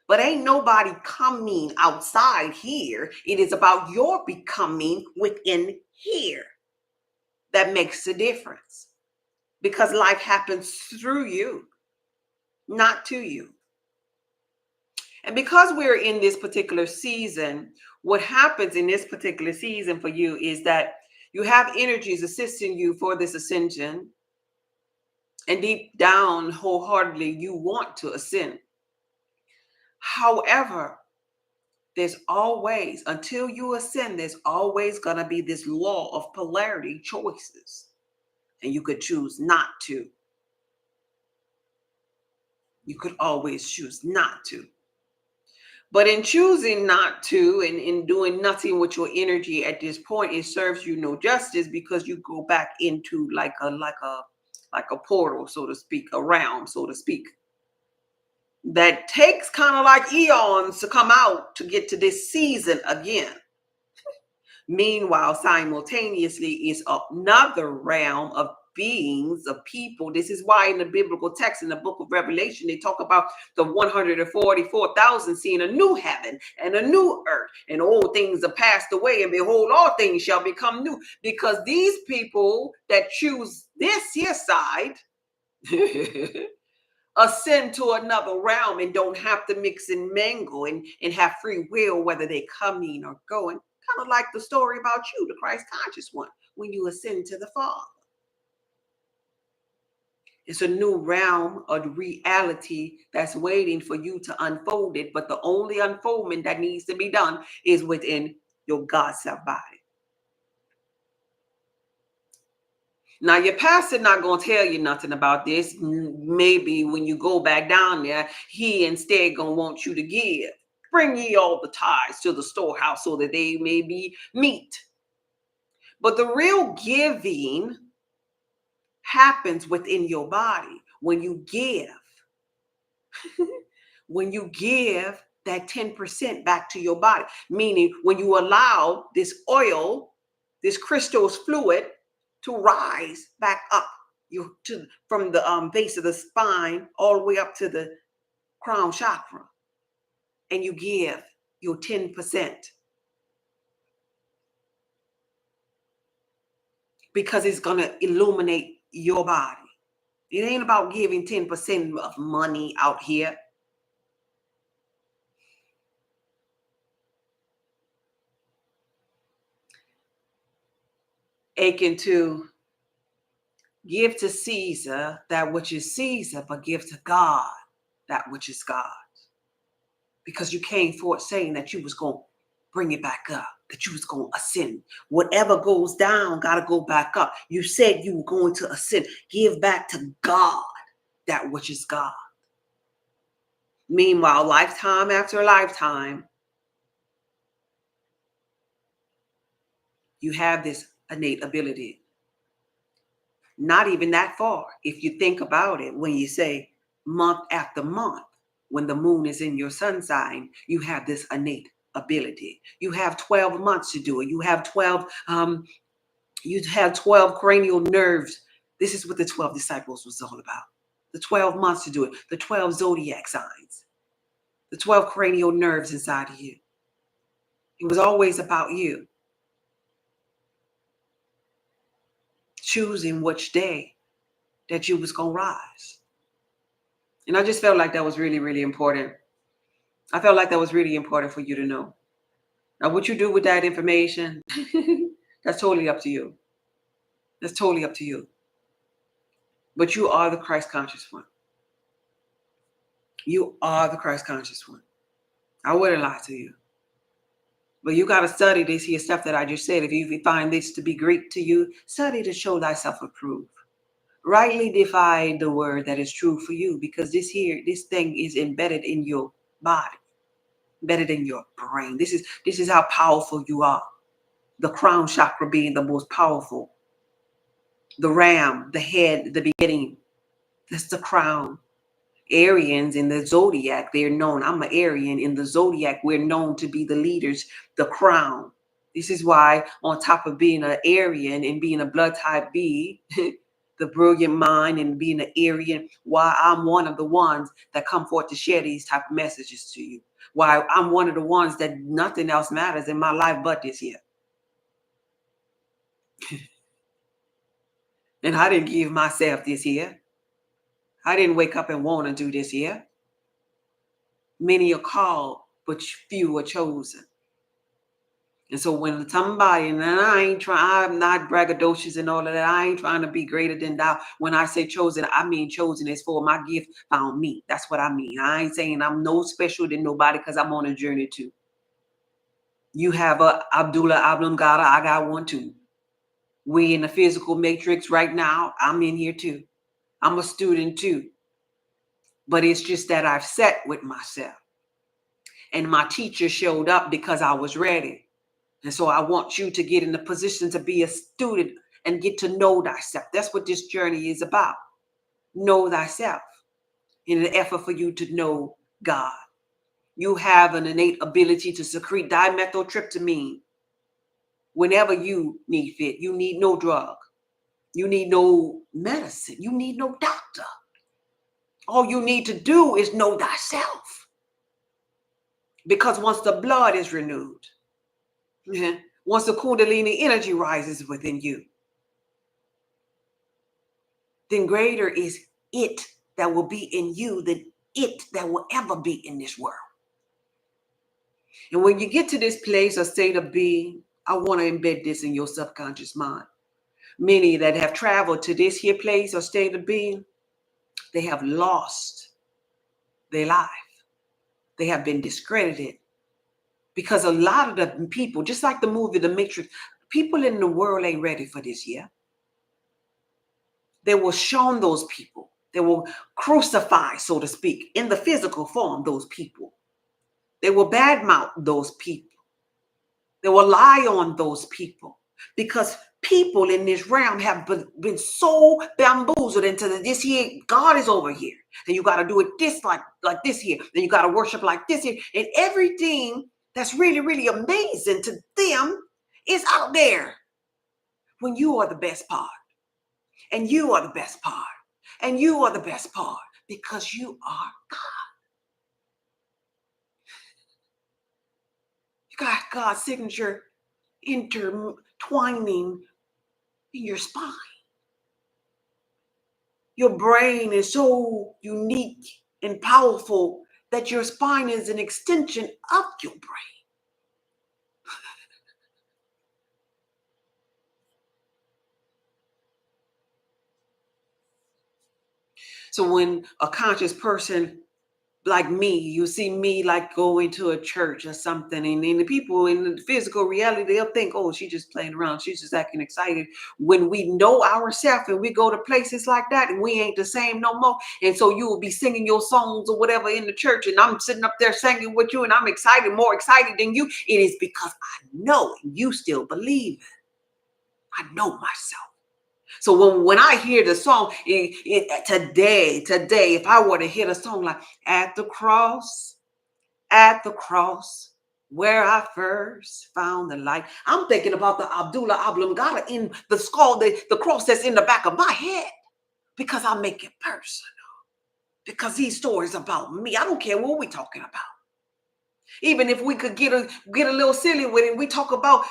But ain't nobody coming outside here. It is about your becoming within here that makes the difference. Because life happens through you, not to you. And because we're in this particular season, what happens in this particular season for you is that you have energies assisting you for this ascension. And deep down, wholeheartedly, you want to ascend. However, there's always, until you ascend, there's always going to be this law of polarity choices. And you could choose not to. You could always choose not to. But in choosing not to and in doing nothing with your energy at this point, it serves you no justice, because you go back into like a portal, so to speak, a realm, so to speak, that takes kind of like eons to come out to get to this season again. Meanwhile, simultaneously is another realm of beings, of people. This is why in the biblical text, in the book of Revelation, they talk about the 144,000 seeing a new heaven and a new earth, and old things are passed away, and behold, all things shall become new. Because these people that choose this here side ascend to another realm and don't have to mix and mingle and have free will, whether they coming or going. Kind of like the story about you, the Christ conscious one, when you ascend to the Father. It's a new realm of reality that's waiting for you to unfold it. But the only unfoldment that needs to be done is within your God self body. Now, your pastor not going to tell you nothing about this. Maybe when you go back down there, he instead going to want you to give. Bring ye all the tithes to the storehouse so that they may be meat. But the real giving happens within your body when you give. When you give that 10% back to your body, meaning when you allow this oil, this crystal's fluid, to rise back up you to from the base of the spine all the way up to the crown chakra, and you give your 10%, because it's going to illuminate your body. It ain't about giving 10% of money out here. Aching to give to Caesar that which is Caesar, but give to God that which is God. Because you came forth saying that you was going to bring it back up, that you was going to ascend. Whatever goes down got to go back up. You said you were going to ascend. Give back to God that which is God. Meanwhile, lifetime after lifetime, you have this innate ability. Not even that far. If you think about it, when you say month after month, when the moon is in your sun sign, you have this innate ability. You have 12 months to do it. You have 12 cranial nerves. This is what the 12 disciples was all about. The 12 months to do it. The 12 zodiac signs. The 12 cranial nerves inside of you. It was always about you choosing which day that you was going to rise. And I just felt like that was really, really important. I felt like that was really important for you to know. Now, what you do with that information, that's totally up to you. That's totally up to you. But you are the Christ conscious one. You are the Christ conscious one. I wouldn't lie to you. But you got to study this here stuff that I just said. If you find this to be Greek to you, study to show thyself approved. Rightly divide the word that is true for you, because this thing is embedded in your body, embedded in your brain. This is how powerful you are. The crown chakra being the most powerful. The ram, the head, the beginning. That's the crown. Aryans in the zodiac, they're known. I'm an Aryan. In the zodiac, we're known to be the leaders, the crown. This is why, on top of being an Aryan and being a blood type B, the brilliant mind and being the Aryan, why I'm one of the ones that come forth to share these type of messages to you. Why I'm one of the ones that nothing else matters in my life but this here. And I didn't give myself this here. I didn't wake up and want to do this here. Many are called, but few are chosen. And so when somebody, and I'm not braggadocious and all of that. I ain't trying to be greater than thou. When I say chosen, I mean chosen is for my gift found me. That's what I mean. I ain't saying I'm no special than nobody because I'm on a journey too. You have a Abdullah Abdulgada, I got one too. We in the physical matrix right now. I'm in here too. I'm a student too. But it's just that I've sat with myself. And my teacher showed up because I was ready. And so I want you to get in the position to be a student and get to know thyself. That's what this journey is about. Know thyself in an effort for you to know God. You have an innate ability to secrete dimethyltryptamine whenever you need fit. You need no drug. You need no medicine. You need no doctor. All you need to do is know thyself. Because once the blood is renewed, once the Kundalini energy rises within you, then greater is it that will be in you than it that will ever be in this world. And when you get to this place or state of being, I want to embed this in your subconscious mind. Many that have traveled to this here place or state of being, they have lost their life. They have been discredited. Because a lot of the people, just like the movie The Matrix, people in the world ain't ready for this yet. They were shown those people. They were crucified, so to speak, in the physical form, those people. They will badmouth those people. They will lie on those people. Because people in this realm have been so bamboozled into this here, God is over here. And you got to do it this like this here. And you got to worship like this here. And everything that's really, really amazing to them is out there. When you are the best part. And you are the best part. And you are the best part. Because you are God. You got God's signature intertwining in your spine. Your brain is so unique and powerful that your spine is an extension of your brain. So when a conscious person like me, you see me like going to a church or something, and then the people in the physical reality, they'll think, oh, she's just playing around, she's just acting excited. When we know ourselves and we go to places like that and we ain't the same no more, and so you will be singing your songs or whatever in the church, and I'm sitting up there singing with you and I'm excited, more excited than you. It is because I know you still believe it. I know myself. So when I hear the song today, if I were to hear the song like at the cross, where I first found the light, I'm thinking about the Abdullah Oblongata in the skull, the cross that's in the back of my head, because I make it personal. Because these stories about me, I don't care what we're talking about. Even if we could get a little silly with it, we talk about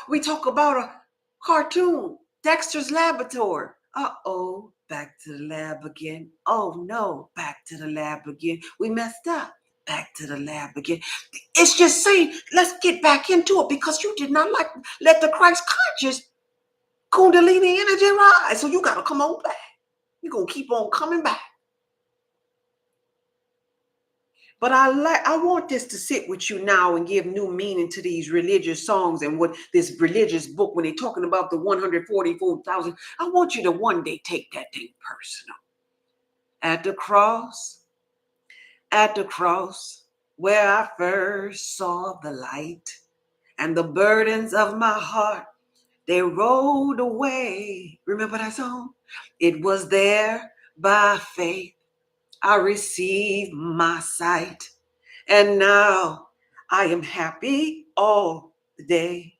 a cartoon, Dexter's Laboratory. Uh-oh, back to the lab again. Oh no, back to the lab again. We messed up. Back to the lab again. It's just saying, let's get back into it, because you did not let the Christ conscious Kundalini energy rise. So you got to come on back. You're going to keep on coming back. But I want this to sit with you now and give new meaning to these religious songs and what this religious book, when they're talking about the 144,000, I want you to one day take that thing personal. At the cross, where I first saw the light, and the burdens of my heart, they rolled away. Remember that song? It was there by faith I received my sight. And now I am happy all the day.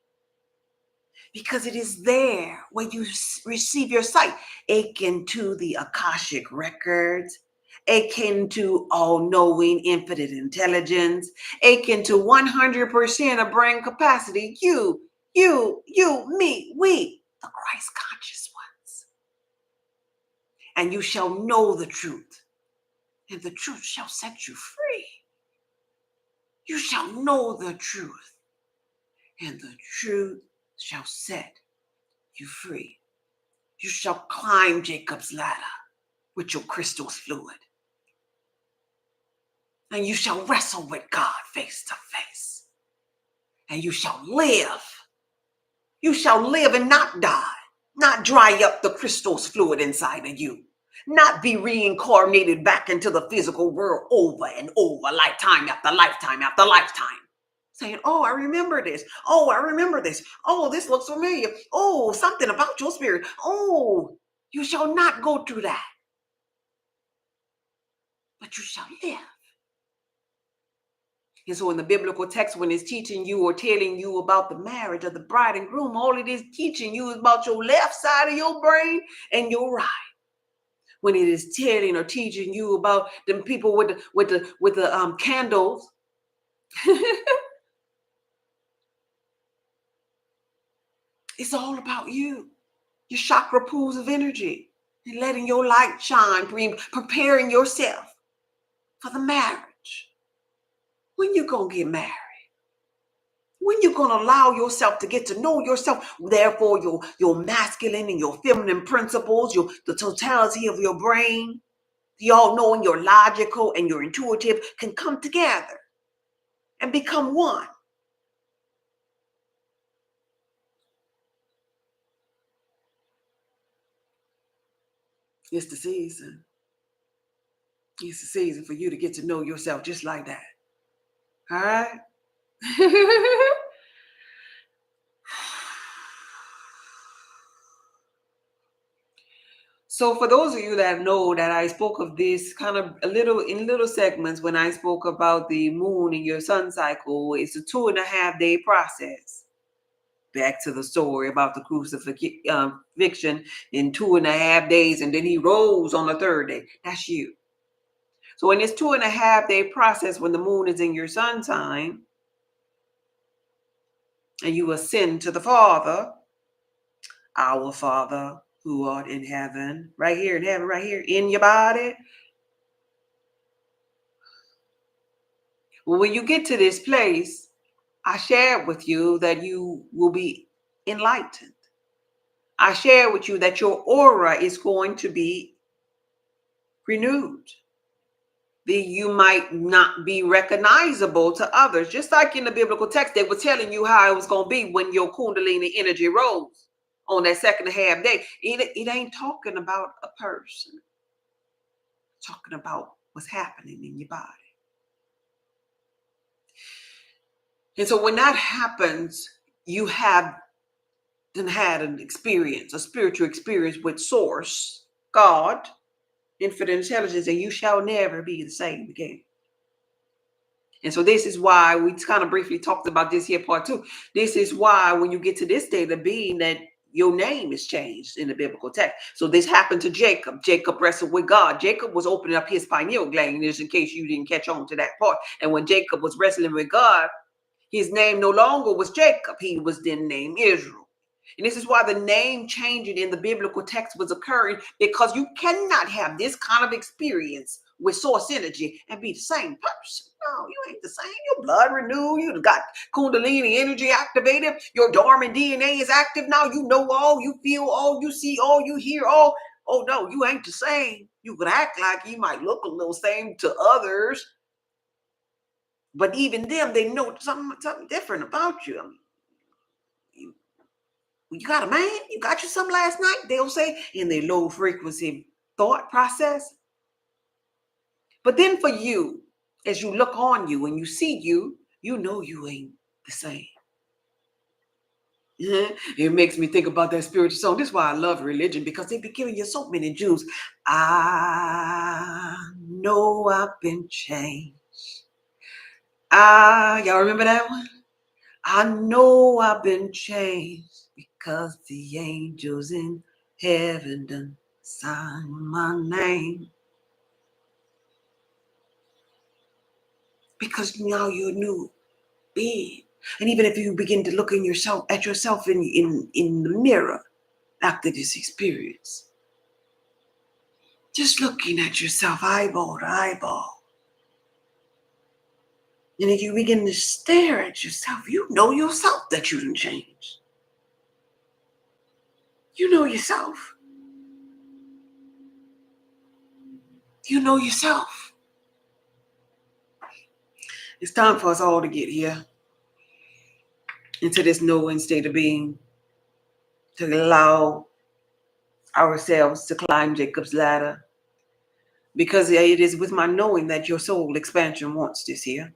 because it is there where you receive your sight, akin to the Akashic records, akin to all-knowing infinite intelligence, akin to 100% of brain capacity. You, me, we, the Christ conscious ones. And you shall know the truth, and the truth shall set you free. You shall know the truth, and the truth shall set you free. You shall climb Jacob's ladder with your crystal's fluid, and you shall wrestle with God face to face, and you shall live. You shall live and not die, not dry up the crystal's fluid inside of you, not be reincarnated back into the physical world over and over, lifetime after lifetime after lifetime, saying, oh, I remember this. Oh, I remember this. Oh, this looks familiar. Oh, something about your spirit. Oh, you shall not go through that, but you shall live. And so in the biblical text, when it's teaching you or telling you about the marriage of the bride and groom, all it is teaching you is about your left side of your brain and your right. When it is telling or teaching you about them people with the candles, it's all about you, your chakra pools of energy, and letting your light shine, preparing yourself for the marriage. When you gonna get married? When you're going to allow yourself to get to know yourself, therefore your masculine and your feminine principles, the totality of your brain, the all-knowing, your logical and your intuitive can come together and become one. It's the season. It's the season for you to get to know yourself just like that. All right? So for those of you that know that I spoke of this kind of in little segments when I spoke about the moon and your sun cycle, it's a 2.5-day process. Back to the story about the crucifixion in 2.5 days, and then he rose on the third day. That's you. So in this 2.5-day process, when the moon is in your sun sign, and you ascend to the Father, our Father who art in heaven, right here in heaven, right here in your body. Well, when you get to this place, I shared with you that you will be enlightened. I shared with you that your aura is going to be renewed. You might not be recognizable to others. Just like in the biblical text, they were telling you how it was going to be when your Kundalini energy rose on that 2.5 day. It ain't talking about a person. It's talking about what's happening in your body. And so when that happens, you have then had an experience, a spiritual experience with Source, God, infinite intelligence, and you shall never be the same again. And so this is why we kind of briefly talked about this here part 2. This is why when you get to this state of being, that your name is changed in the biblical text. So this happened to Jacob. Jacob wrestled with God. Jacob was opening up his pineal gland, just in case you didn't catch on to that part. And when Jacob was wrestling with God, his name no longer was Jacob. He was then named Israel. And this is why the name changing in the biblical text was occurring, because you cannot have this kind of experience with source energy and be the same person. No, you ain't the same. Your blood renewed. You got Kundalini energy activated. Your dormant DNA is active now. You know all, you feel all, you see all, you hear all. Oh no, you ain't the same. You could act like you might look a little same to others, but even them, they know something different about you. I mean, you got a man, you got you some last night, they'll say in their low frequency thought process. But then for you, as you look on you and you see you, you know you ain't the same. It makes me think about that spiritual song. This is why I love religion, because they be giving you so many Jews. I know I've been changed. Y'all remember that one? I know I've been changed 'cause the angels in heaven done sign my name. Because now you're a new being. And even if you begin to look in yourself at yourself in the mirror after this experience, just looking at yourself eyeball to eyeball. And if you begin to stare at yourself, you know yourself that you didn't change. You know yourself. You know yourself. It's time for us all to get here into this knowing state of being, to allow ourselves to climb Jacob's ladder. Because it is with my knowing that your soul expansion wants this here,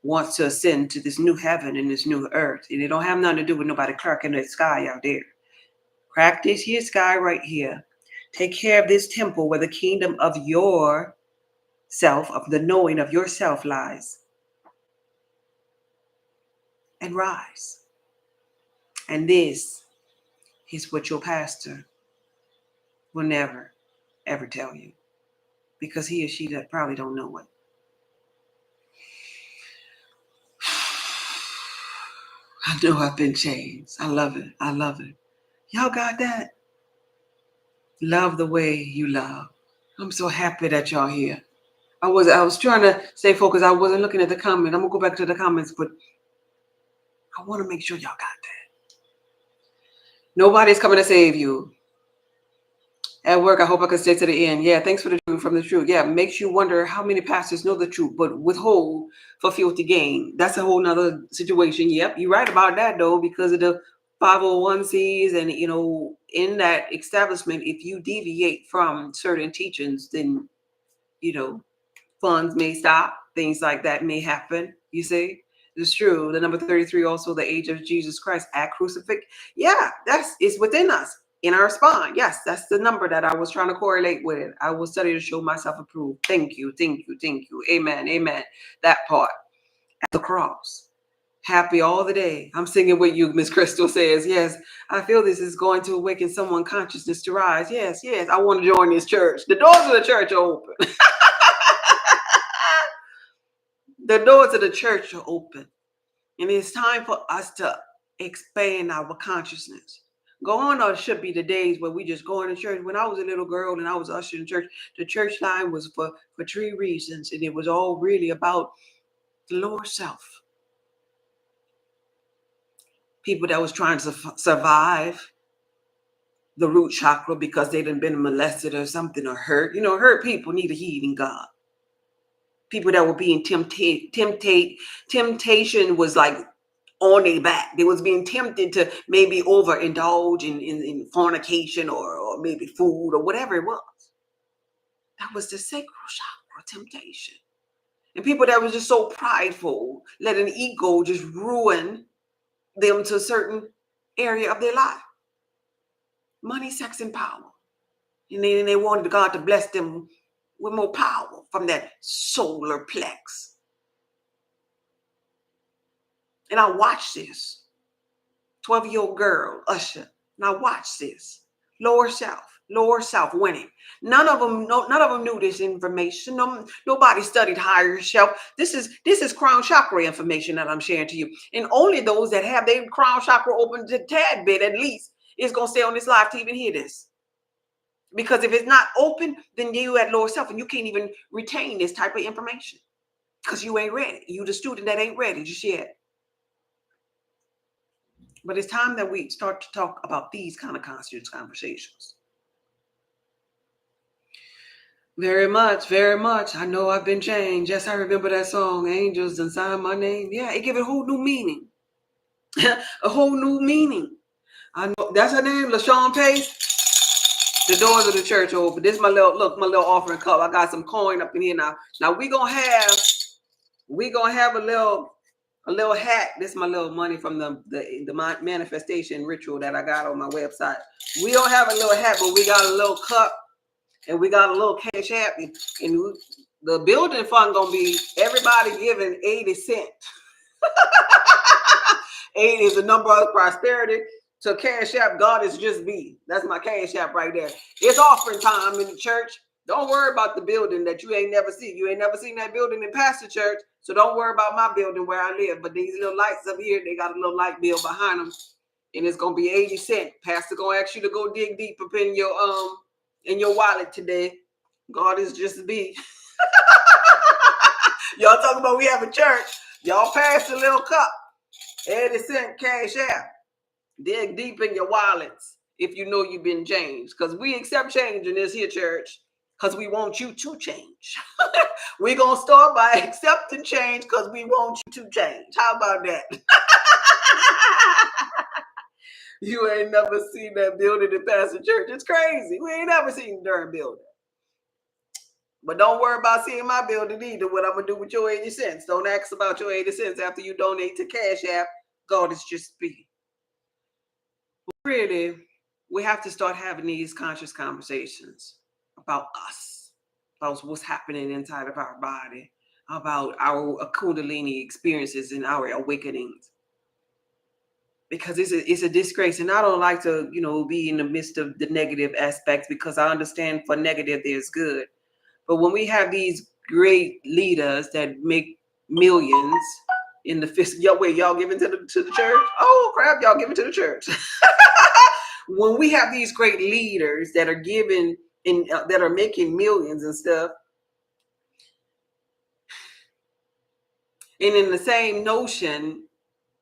wants to ascend to this new heaven and this new earth. And it don't have nothing to do with nobody cracking the sky out there. Crack this here sky right here. Take care of this temple where the kingdom of your self, of the knowing of yourself lies. And rise. And this is what your pastor will never, ever tell you. Because he or she that probably don't know it. I know I've been changed. I love it. I love it. Y'all got that? Love the way you love. I'm so happy that y'all here. I was trying to stay focused. I wasn't looking at the comment. I'm gonna go back to the comments, but I want to make sure y'all got that. Nobody's coming to save you. At work, I hope I can stay to the end. Yeah, thanks for the truth from the truth. Yeah, makes you wonder how many pastors know the truth, but withhold for filthy gain. That's a whole nother situation. Yep, you're right about that, though, because of the 501Cs and, in that establishment, if you deviate from certain teachings, then, funds may stop. Things like that may happen, you see. It's true. The number 33, also the age of Jesus Christ at Crucifixion. Yeah, it's within us. In our spine. Yes, that's the number that I was trying to correlate with. I will study to show myself approved. Thank you, thank you, thank you. Amen, amen. That part. At the cross. Happy all the day. I'm singing with you, Miss Crystal says. Yes, I feel this is going to awaken someone's consciousness to rise. Yes, yes. I want to join this church. The doors of the church are open. The doors of the church are open. And it's time for us to expand our consciousness. Gone or should be the days where we just go into church. When I was a little girl and I was ushered in church, the church line was for 3 reasons. And it was all really about the lower self. People that was trying to survive the root chakra because they done been molested or something or hurt. Hurt people need a healing God. People that were being temptation was like on their back. They was being tempted to maybe overindulge in fornication or maybe food or whatever it was. That was the sacral chakra temptation. And people that was just so prideful, letting ego just ruin them to a certain area of their life. Money, sex, and power. And then they wanted God to bless them with more power from that solar plex. And I watched this. 12-year-old girl, usher. And I watched this. Lower self winning. None of them knew this information. Nobody studied higher self. This is crown chakra information that I'm sharing to you. And only those that have their crown chakra open a tad bit at least is going to stay on this live to even hear this. Because if it's not open, then you at lower self and you can't even retain this type of information. Because you ain't ready. You the student that ain't ready just yet. But it's time that we start to talk about these kind of conscious conversations. Very much, very much. I know I've been changed. Yes, I remember that song, Angels Done Sign My Name. Yeah, it gave it a whole new meaning. A whole new meaning. I know that's her name, LaShawn Pace. The doors of the church open. This is my little offering cup. I got some coin up in here now. Now we gonna have a little hat. This is my little money from the manifestation ritual that I got on my website. We don't have a little hat, but we got a little cup and we got a little cash app. And the building fund gonna be everybody giving 80 cents. 80 is the number of prosperity. to Cash App. God is just be. That's my Cash App right there. It's offering time in the church. Don't worry about the building that you ain't never seen. You ain't never seen that building in Pastor Church. So don't worry about my building where I live. But these little lights up here, they got a little light bill behind them. And it's gonna be 80 cents. Pastor gonna ask you to go dig deep up in your wallet today. God is just be. Y'all talking about we have a church. Y'all pass the little cup. 80 cent Cash App. Dig deep in your wallets if you know you've been changed. Because we accept change in this here church. Because we want you to change. We're going to start by accepting change because we want you to change. How about that? You ain't never seen that building in Pastor Church. It's crazy. We ain't never seen the darn building. But don't worry about seeing my building either. What I'm going to do with your 80 cents. Don't ask about your 80 cents after you donate to Cash App. God is just speaking. Really, we have to start having these conscious conversations about us, about what's happening inside of our body, about our Kundalini experiences and our awakenings. Because it's a disgrace. And I don't like to, be in the midst of the negative aspects because I understand for negative there's good. But when we have these great leaders that make millions in the fist, y'all giving to the church? Oh crap, y'all giving to the church. When we have these great leaders that are giving that are making millions and stuff, and in the same notion,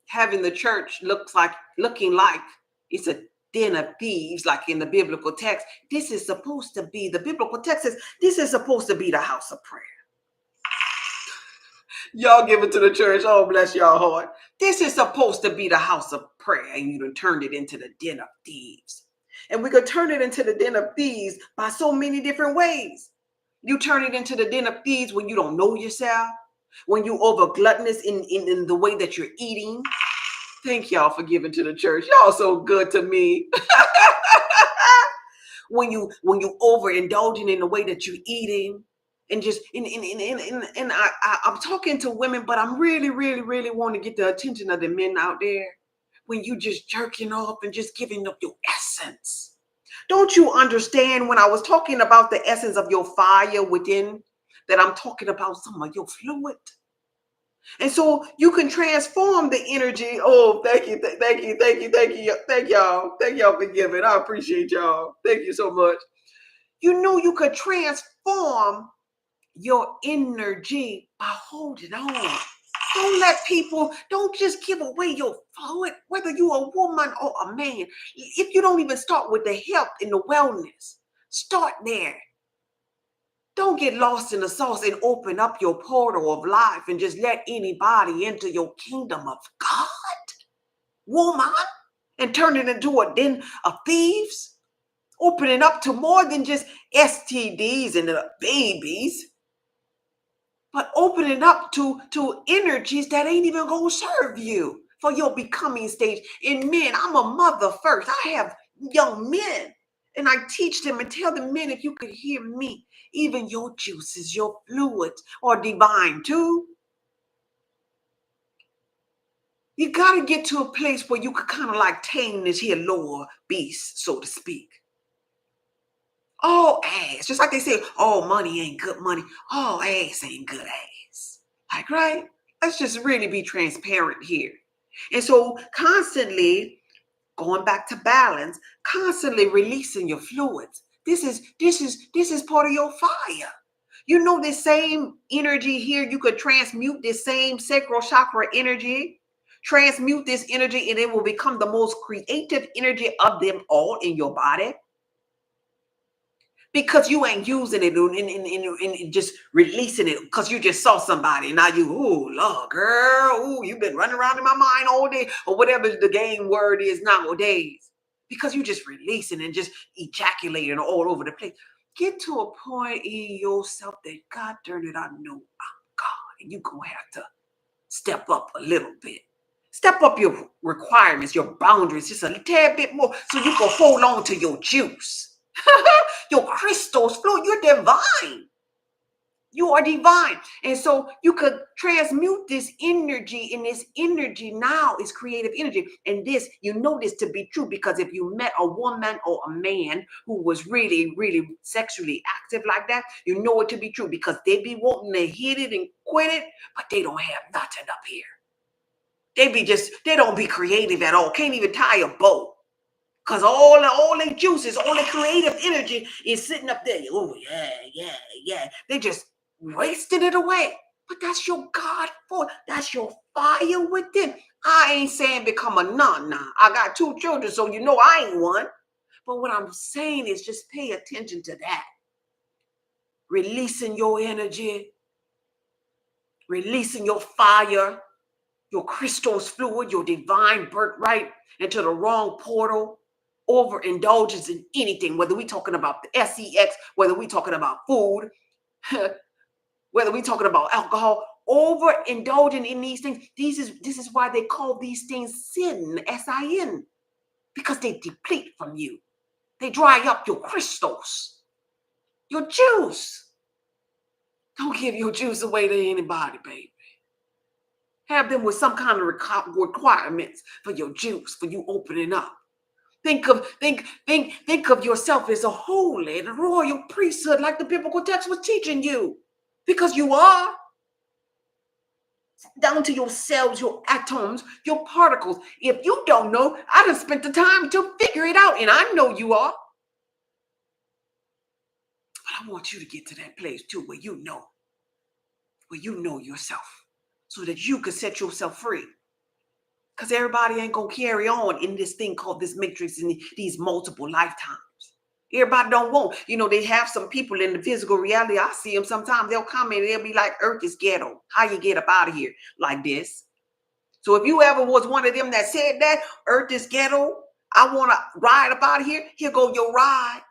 having the church looking like it's a den of thieves, like in the biblical text. This is supposed to be, the biblical text says, this is supposed to be the house of prayer. Y'all give it to the church. Oh, bless y'all heart. This is supposed to be the house of prayer, and you done turned it into the den of thieves. And we could turn it into the den of thieves by so many different ways. You turn it into the den of thieves when you don't know yourself, when you over gluttonous in the way that you're eating. Thank y'all for giving to the church. Y'all so good to me. When you overindulging in the way that you're eating, and just and I'm talking to women, but I'm really, really, really want to get the attention of the men out there. When you just jerking off and just giving up your essence. Don't you understand when I was talking about the essence of your fire within, that I'm talking about some of your fluid? And so you can transform the energy. Oh, thank you, thank you, thank you, thank you, thank y'all for giving. I appreciate y'all. Thank you so much. You could transform your energy by holding on. Don't just give away your fluid, whether you're a woman or a man. If you don't even start with the health and the wellness, start there. Don't get lost in the sauce and open up your portal of life and just let anybody into your kingdom of God, woman, and turn it into a den of thieves, opening up to more than just STDs and the babies, but opening up to energies that ain't even gonna serve you for your becoming stage. In men, I'm a mother first. I have young men, and I teach them and tell the men, if you could hear me, even your juices, your fluids are divine too. You got to get to a place where you could kind of like tame this here lower beast, so to speak. All ass, just like they say, oh, money ain't good money. All ass ain't good ass. Like, right? Let's just really be transparent here. And so constantly going back to balance, constantly releasing your fluids. This is part of your fire. This same energy here, you could transmute this same sacral chakra energy, transmute this energy, and it will become the most creative energy of them all in your body. Because you ain't using it and just releasing it because you just saw somebody. And now Lord, girl, you've been running around in my mind all day, or whatever the game word is nowadays. Because you just releasing and just ejaculating all over the place. Get to a point in yourself that, God darn it, I know I'm God. And you're going to have to step up a little bit. Step up your requirements, your boundaries, just a tad bit more so you can hold on to your juice. Your crystals flow, you're divine. You are divine. And so you could transmute this energy, and this energy now is creative energy. And this, you know this to be true, because if you met a woman or a man who was really, really sexually active like that, you know it to be true, because they be wanting to hit it and quit it, but they don't have nothing up here. They don't be creative at all. Can't even tie a bow. Cause all their juices, all their creative energy is sitting up there. Oh yeah, yeah, yeah. They just wasting it away. But that's your God for. That's your fire within. I ain't saying become a nun now. I got 2 children, so you know I ain't one. But what I'm saying is just pay attention to that. Releasing your energy, releasing your fire, your crystals fluid, your divine birthright into the wrong portal. Overindulgence in anything, whether we're talking about the sex, whether we're talking about food, whether we're talking about alcohol, overindulging in these things. This is why they call these things sin, sin, because they deplete from you. They dry up your crystals, your juice. Don't give your juice away to anybody, baby. Have them with some kind of requirements for your juice, for you opening up. Think of yourself as a holy and royal priesthood, like the biblical text was teaching you. Because you are. Down to your cells, your atoms, your particles. If you don't know, I done spent the time to figure it out, and I know you are. But I want you to get to that place too, where you know yourself, so that you can set yourself free. Because everybody ain't gonna carry on in this thing called this matrix in these multiple lifetimes. Everybody don't want. They have some people in the physical reality. I see them sometimes. They'll come in and they'll be like, Earth is ghetto. How you get up out of here like this? So if you ever was one of them that said that, Earth is ghetto, I want to ride up out of here, here go your ride.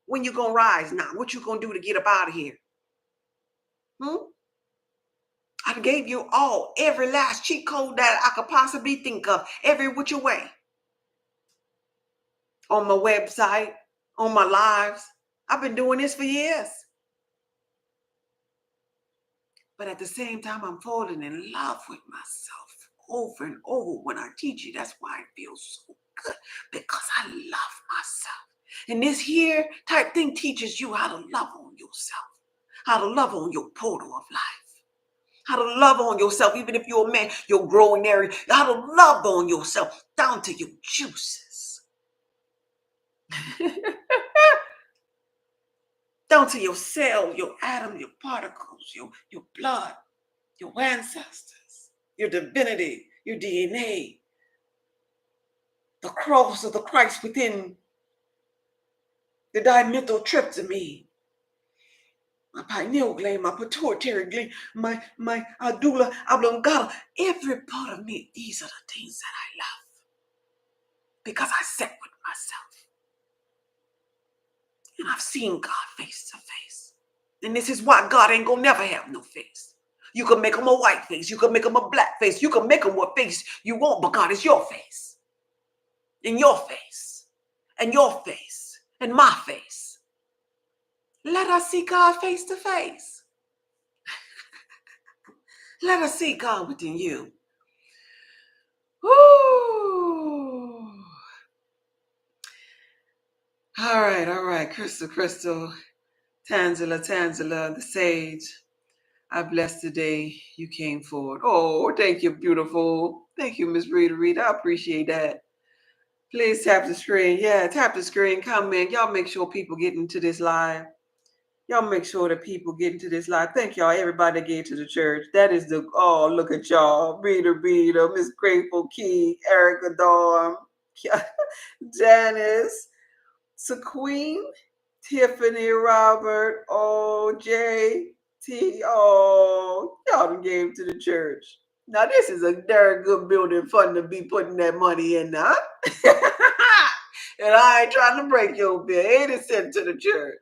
When you gonna rise now? What you gonna do to get up out of here? I gave you every last cheat code that I could possibly think of, every which way. On my website, on my lives. I've been doing this for years. But at the same time, I'm falling in love with myself over and over when I teach you. That's why it feels so good, because I love myself. And this here type thing teaches you how to love on yourself, how to love on your portal of life, how to love on yourself, even if you're a man, your growing area, how to love on yourself down to your juices. Down to your cell, your atom, your particles, your blood, your ancestors, your divinity, your DNA, the cross of the Christ within, the dimethyltryptamine, my pineal gland, my pituitary gland, my medulla oblongata, every part of me. These are the things that I love, because I sat with myself. And I've seen God face to face. And this is why God ain't gonna never have no face. You can make him a white face. You can make him a black face. You can make him what face you want, but God is your face. And your face. And your face. And my face. Let us see God face to face. Let us see God within you. Woo! All right. Crystal. Tanzala, the sage. I bless the day you came forward. Oh, thank you, beautiful. Thank you, Miss Rita. I appreciate that. Please tap the screen. Yeah, tap the screen. Comment. Y'all make sure people get into this live. Y'all make sure that people get into this live. Thank y'all, everybody that gave to the church. That is look at y'all. Rita, Miss Grateful Key, Erica Dawn, Janice, Sequeen, Tiffany, Robert, Jay, y'all done gave to the church. Now, this is a very good building fund to be putting that money in now. And I ain't trying to break your bill. 80 cents to the church.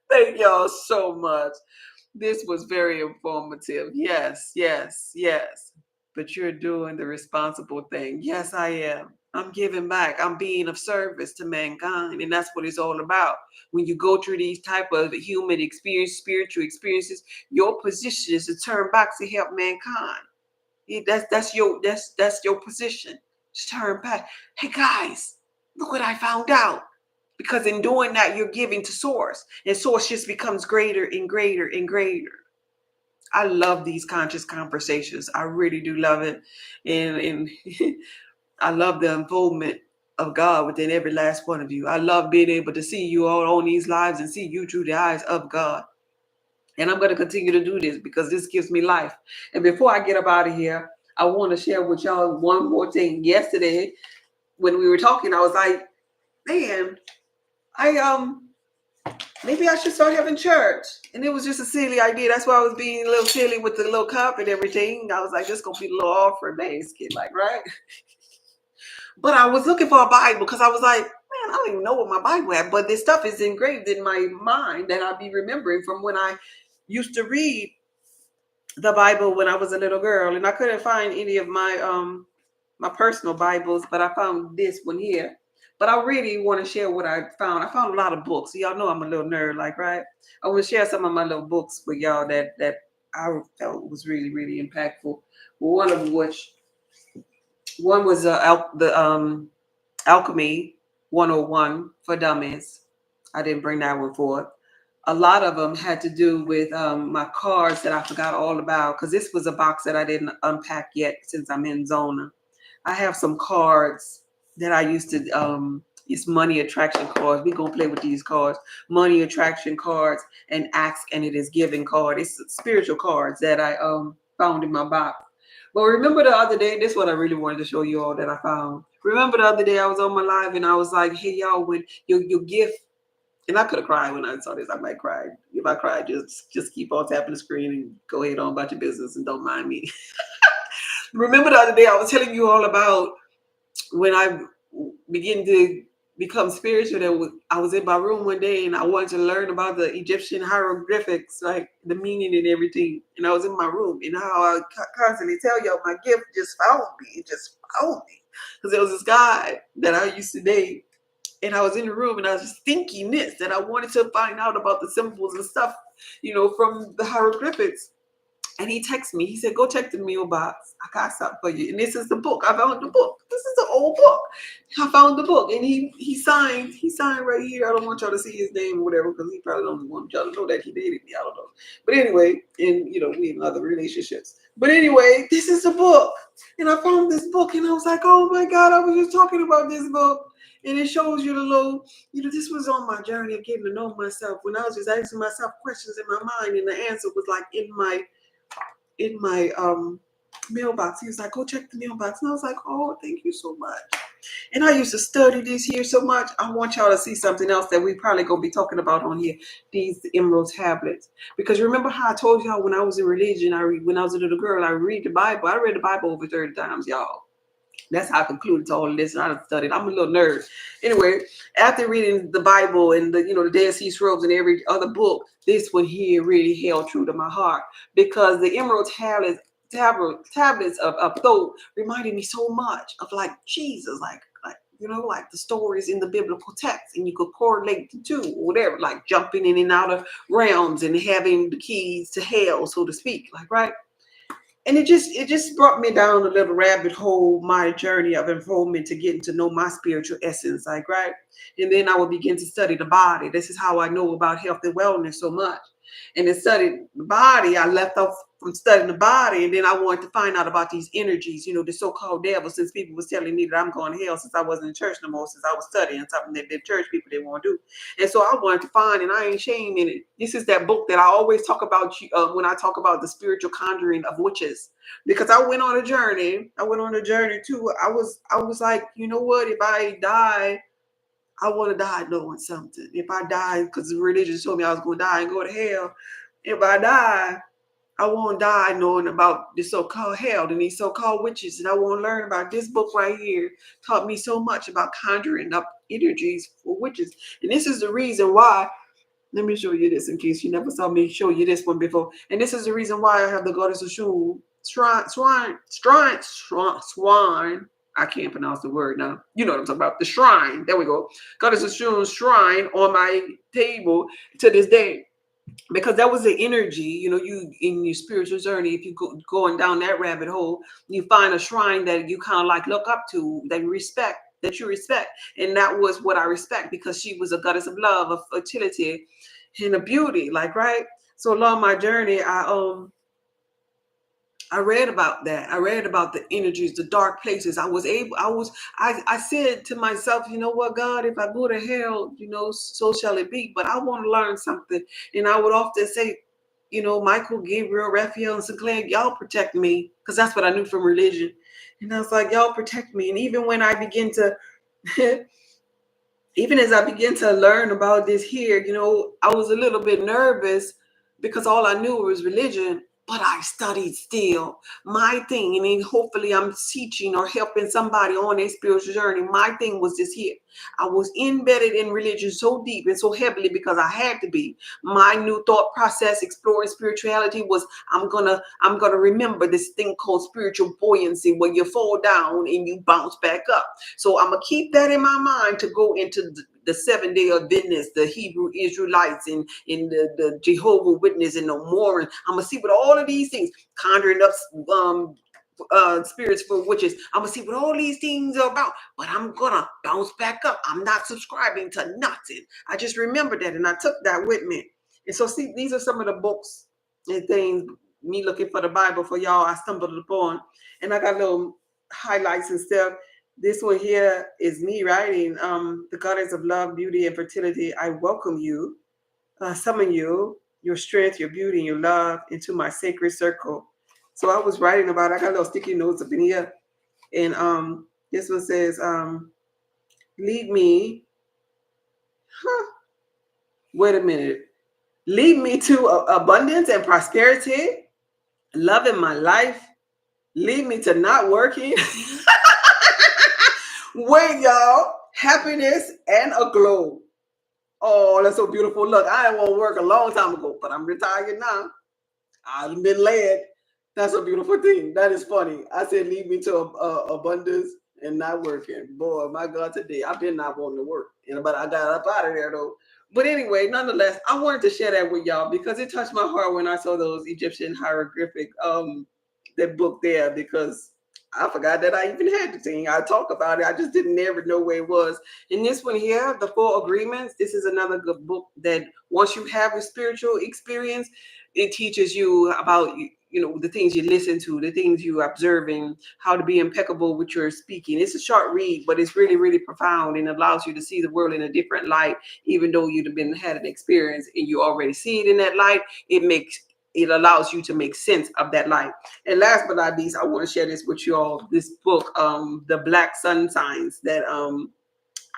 Thank y'all so much. This was very informative. Yes. But you're doing the responsible thing. Yes, I am. I'm giving back. I'm being of service to mankind. And that's what it's all about. When you go through these type of human experience, spiritual experiences, your position is to turn back to help mankind. That's your position. Just turn back. Hey guys, look what I found out. Because in doing that, you're giving to source. And source just becomes greater and greater and greater. I love these conscious conversations. I really do love it. And I love the unfoldment of God within every last one of you. I love being able to see you all on these lives and see you through the eyes of God. And I'm going to continue to do this because this gives me life. And before I get up out of here, I want to share with y'all one more thing. Yesterday, when we were talking, I was like, man, I maybe I should start having church. And it was just a silly idea. That's why I was being a little silly with the little cup and everything. I was like, this is gonna be a little offering basket, like, right? But I was looking for a Bible because I was like, man, I don't even know what my Bible had. But this stuff is engraved in my mind that I'll be remembering from when I used to read the Bible when I was a little girl. And I couldn't find any of my personal Bibles, but I found this one here. But I really want to share what I found. I found a lot of books. So y'all know I'm a little nerd, like, right? I want to share some of my little books with y'all that I felt was really, really impactful. One of which, one was the Alchemy 101 for Dummies. I didn't bring that one forth. A lot of them had to do with my cards that I forgot all about because this was a box that I didn't unpack yet since I'm in Zona. I have some cards that I used to it's money attraction cards. We're gonna play with these cards. Money attraction cards and ask and it is given card. It's spiritual cards that I found in my box. But remember the other day, this is what I really wanted to show you all that I found. Remember the other day I was on my live and I was like, hey y'all, when your gift, and I could have cried when I saw this. I might cry. If I cry, just keep on tapping the screen and go ahead on about your business and don't mind me. Remember the other day I was telling you all about when I began to become spiritual. I was in my room one day and I wanted to learn about the Egyptian hieroglyphics, like the meaning and everything. And I was in my room and how I constantly tell y'all my gift just found me. It just found me. Because there was this guy that I used to date. And I was in the room and I was just thinking this, that I wanted to find out about the symbols and stuff, from the hieroglyphics. And he texted me. He said, go check the mailbox. I got something for you. And this is the book. I found the book. This is the old book. I found the book. And he signed right here. I don't want y'all to see his name or whatever, because he probably don't want y'all to know that he dated me. I don't know. But anyway, and we in other relationships. But anyway, this is the book. And I found this book and I was like, oh my God, I was just talking about this book. And it shows you the little, this was on my journey of getting to know myself. When I was just asking myself questions in my mind, and the answer was like in my mailbox. He was like, go check the mailbox. And I was like, oh, thank you so much. And I used to study this here so much. I want y'all to see something else that we probably going to be talking about on here, these emerald tablets. Because remember how I told y'all when I was in religion, when I was a little girl, I read the Bible. I read the Bible over 30 times, y'all. That's how I concluded to all of this. I studied. I'm a little nerd. Anyway, after reading the Bible and the Dead Sea Scrolls and every other book, this one here really held true to my heart because the emerald tablets of thought reminded me so much of like Jesus, like the stories in the biblical text, and you could correlate the two, or whatever, like jumping in and out of realms and having the keys to hell, so to speak, like right. And it just brought me down a little rabbit hole, my journey of enrollment to getting to know my spiritual essence, like right. And then I would begin to study the body. This is how I know about health and wellness so much. And then studied the body. I left off from studying the body, and then I wanted to find out about these energies, the so-called devil. Since people was telling me that I'm going to hell since I wasn't in church no more, since I was studying something that the church people didn't want to do. And so I wanted to find, and I ain't shame in it. This is that book that I always talk about when I talk about the spiritual conjuring of witches, because I went on a journey. Too. I was like, you know what? If I die, I want to die knowing something. If I die, because the religion told me I was going to die and go to hell. If I die, I won't die knowing about the so-called hell and these so-called witches. And I want to learn about this book right here. Taught me so much about conjuring up energies for witches. And this is the reason why. Let me show you this in case you never saw me show you this one before. And this is the reason why I have the goddess of Shun, swan. I can't pronounce the word now. You know what I'm talking about. The shrine. There we go. Goddess Ashun's shrine on my table to this day. Because that was the energy, you know, you in your spiritual journey, if you go going down that rabbit hole, you find a shrine that you kind of like look up to, that you respect. And that was what I respect, because she was a goddess of love, of fertility, and of beauty, like, right? So along my journey, I read about that. I read about the energies, the dark places. I said to myself, you know what, God, if I go to hell, you know, so shall it be. But I want to learn something. And I would often say, you know, Michael, Gabriel, Raphael, and Sinclair, y'all protect me. Because that's what I knew from religion. And I was like, y'all protect me. And even when I begin to even as I began to learn about this here, you know, I was a little bit nervous because all I knew was religion, but I studied still. My thing, and then hopefully I'm teaching or helping somebody on their spiritual journey. My thing was this here. I was embedded in religion so deep and so heavily because I had to be. My new thought process exploring spirituality was I'm gonna remember this thing called spiritual buoyancy, where you fall down and you bounce back up. So I'm gonna keep that in my mind to go into the 7 Day Adventists, the Hebrew Israelites, and the Jehovah Witness, and the Mormon. I'm gonna see what all of these things, conjuring up spirits for witches. I'm gonna see what all these things are about, but I'm gonna bounce back up. I'm not subscribing to nothing. I just remembered that, and I took that with me. And so, see, these are some of the books and things. Me looking for the Bible for y'all, I stumbled upon, and I got little highlights and stuff. This one here is me writing. The goddess of love, beauty, and fertility, I welcome you, summon you, your strength, your beauty, and your love into my sacred circle. So I was writing about it. I got little sticky notes up in here. And this one says, lead me. Huh, wait a minute. Lead me to abundance and prosperity, love in my life. Lead me to not working. Wait, y'all. Happiness and a glow. Oh, that's so beautiful. Look, I didn't want to work a long time ago, but I'm retired now. I've been led. That's a beautiful thing. That is funny. I said, lead me to abundance and not working. Boy, my God, today I've been not wanting to work, but I got up out of there though. But anyway, nonetheless, I wanted to share that with y'all because it touched my heart when I saw those Egyptian hieroglyphic that book there, because I forgot that I even had the thing. I talk about it. I just didn't ever know where it was. And this one here, The Four Agreements, this is another good book that once you have a spiritual experience, it teaches you about, you know, the things you listen to, the things you observing, how to be impeccable with your speaking. It's a short read, but it's really, really profound and allows you to see the world in a different light. Even though you've been had an experience and you already see it in that light, it allows you to make sense of that light. And last but not least, I want to share this with you all. This book, The Black Sun Signs, that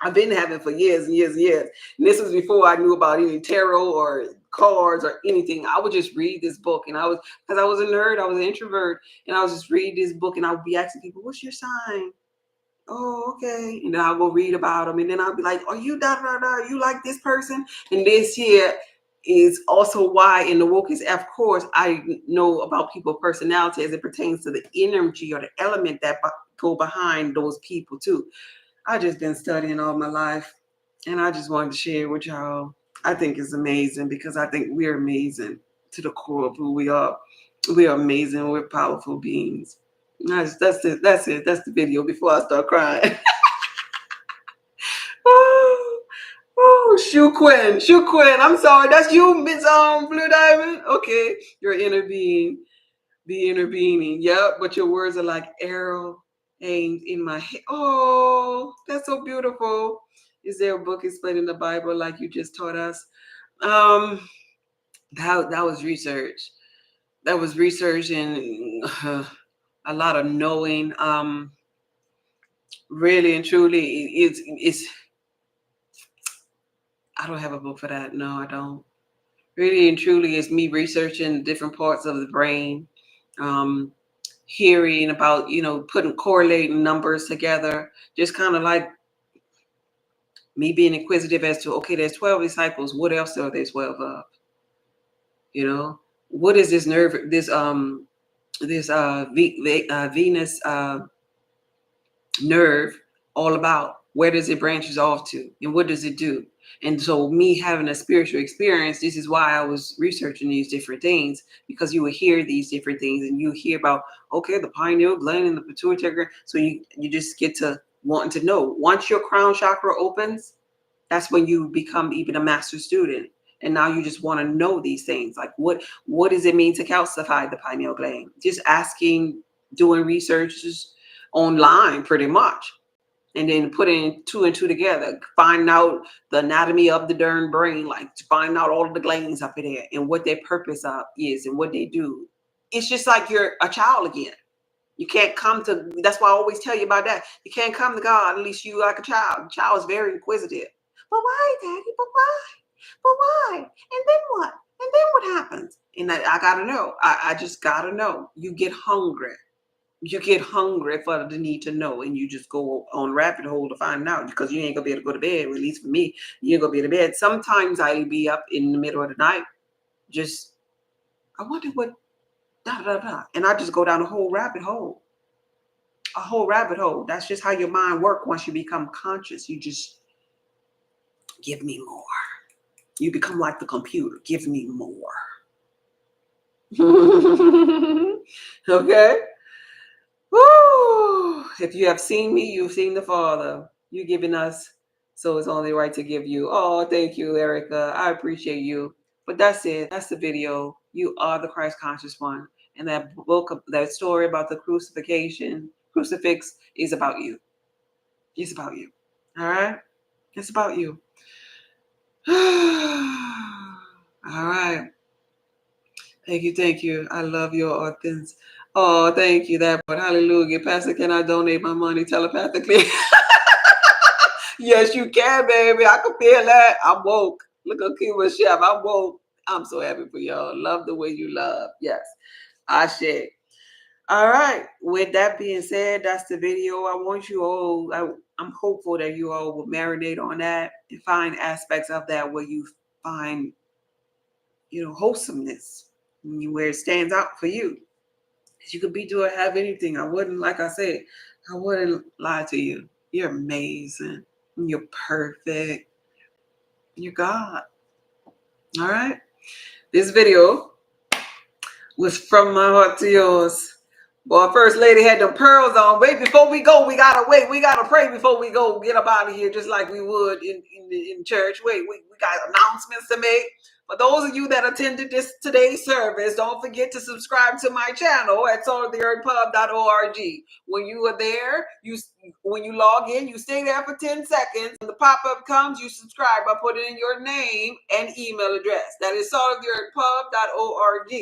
I've been having for years and years and years. And this was before I knew about any tarot or cards or anything. I would just read this book, and because I was a nerd, I was an introvert, and I was just read this book, and I would be asking people, "What's your sign?" Oh, okay. And then I'll go read about them, and then I'll be like, "Are you da da da? You like this person?" And this here is also why in the Wokeness F course I know about people's personality as it pertains to the energy or the element that go behind those people too. I just been studying all my life, and I just wanted to share with y'all. I think it's amazing because I think we're amazing to the core of who we are. We are amazing. We're powerful beings. That's it. That's it. That's the video before I start crying. Oh, Shu Quinn. Shu Quinn. I'm sorry. That's you, Miss Blue Diamond. Okay. Your inner being. The intervening. Yep. But your words are like arrow aimed in my head. Oh, that's so beautiful. Is there a book explaining the Bible like you just taught us? Um, that was research. That was research and a lot of knowing. Really and truly, it's. I don't have a book for that. No, I don't. Really and truly, it's me researching different parts of the brain. Um, Hearing about, putting correlating numbers together, just kind of like me being inquisitive as to, okay, there's 12 disciples. What else are there 12 of? What is this nerve, this Venus, nerve all about? Where does it branches off to? And what does it do? And so me having a spiritual experience, this is why I was researching these different things, because you would hear these different things and you hear about, okay, the pineal gland and the pituitary gland. So you just get to wanting to know. Once your crown chakra opens, that's when you become even a master student. And now you just want to know these things. Like what does it mean to calcify the pineal gland? Just asking, doing researches online pretty much. And then putting two and two together, find out the anatomy of the darn brain, like find out all of the glands up in there and what their purpose is and what they do. It's just like you're a child again. You can't come to, that's why I always tell you about that. You can't come to God unless you like a child. The child is very inquisitive. But why, Daddy? But why? But why? And then what? And then what happens? And I gotta know. I just gotta know. You get hungry. You get hungry for the need to know, and you just go on rabbit hole to find out, because you ain't gonna be able to go to bed. At least for me, you ain't gonna be able to bed. Sometimes I'll be up in the middle of the night, just I wonder what da da da, and I just go down a whole rabbit hole. A whole rabbit hole. That's just how your mind works once you become conscious. You just give me more. You become like the computer. Give me more. Okay? Woo! If you have seen me, you've seen the Father. You're giving us, so it's only right to give you. Oh, thank you, Erica. I appreciate you. But that's it. That's the video. You are the Christ conscious one. And that book, that story about the crucifix is about you. It's about you. All right? It's about you. All right. Thank you. Thank you. I love your authenticity. Oh, thank you. That part. Hallelujah. Pastor, can I donate my money telepathically? Yes, you can, baby. I can feel that. I'm woke. Look at Kiva Chef. I'm woke. I'm so happy for y'all. Love the way you love. Yes. I share. All right. With that being said, that's the video. I want you all, I'm hopeful that you all will marinate on that and find aspects of that where you find, wholesomeness, where it stands out for you. You could be doing, have anything. Like I said, I wouldn't lie to you. You're amazing. You're perfect. You're God. All right. This video was from my heart to yours. Boy, First Lady had them pearls on. Wait, before we go, we gotta wait. We gotta pray before we go. Get up out of here, just like we would in church. Wait, we got announcements to make. For those of you that attended today's service, don't forget to subscribe to my channel at saltoftheearthpub.org. When you are there, when you log in, you stay there for 10 seconds. When the pop-up comes, you subscribe by putting in your name and email address. That is saltoftheearthpub.org.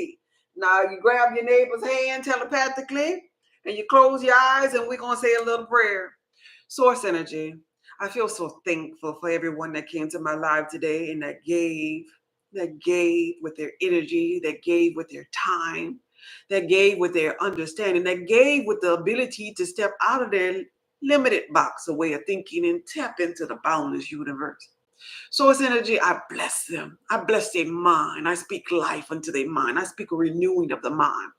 Now you grab your neighbor's hand telepathically and you close your eyes, and we're going to say a little prayer. Source energy. I feel so thankful for everyone that came to my live today and that gave with their energy, that gave with their time, that gave with their understanding, that gave with the ability to step out of their limited box of way of thinking and tap into the boundless universe. Source energy, I bless them. I bless their mind. I speak life unto their mind. I speak a renewing of the mind.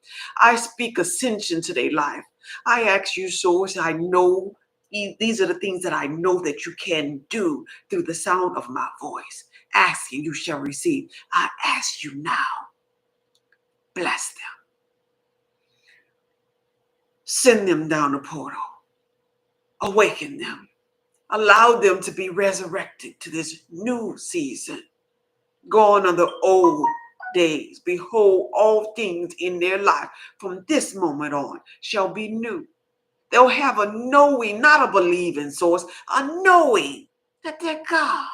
I speak ascension to their life. I ask you, Source, I know these are the things that I know that you can do through the sound of my voice. Asking, you shall receive. I ask you now, bless them. Send them down the portal. Awaken them. Allow them to be resurrected to this new season. Gone are the old days. Behold, all things in their life from this moment on shall be new. They'll have a knowing, not a believing source, a knowing that they're God,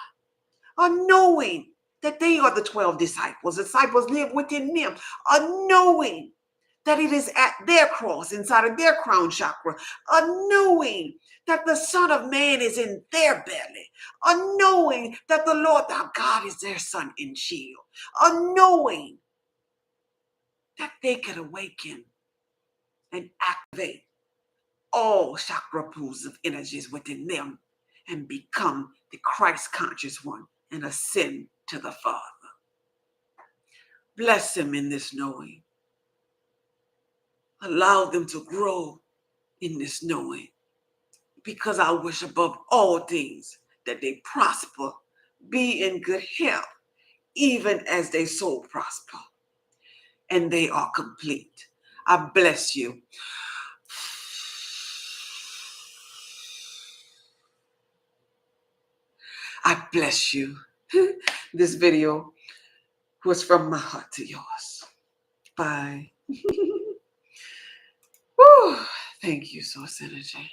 a knowing that they are the 12 disciples. Disciples live within them, a knowing that it is at their cross, inside of their crown chakra, a knowing that the Son of Man is in their belly, a knowing that the Lord thy God is their sun and shield, a knowing that they can awaken and activate all chakra pools of energies within them and become the Christ conscious one and ascend to the Father. Bless them in this knowing. Allow them to grow in this knowing. because I wish above all things that they prosper, be in good health, even as their soul prosper, and they are complete. I bless you. I bless you. This video was from my heart to yours. Bye. Woo. Thank you, Source Energy.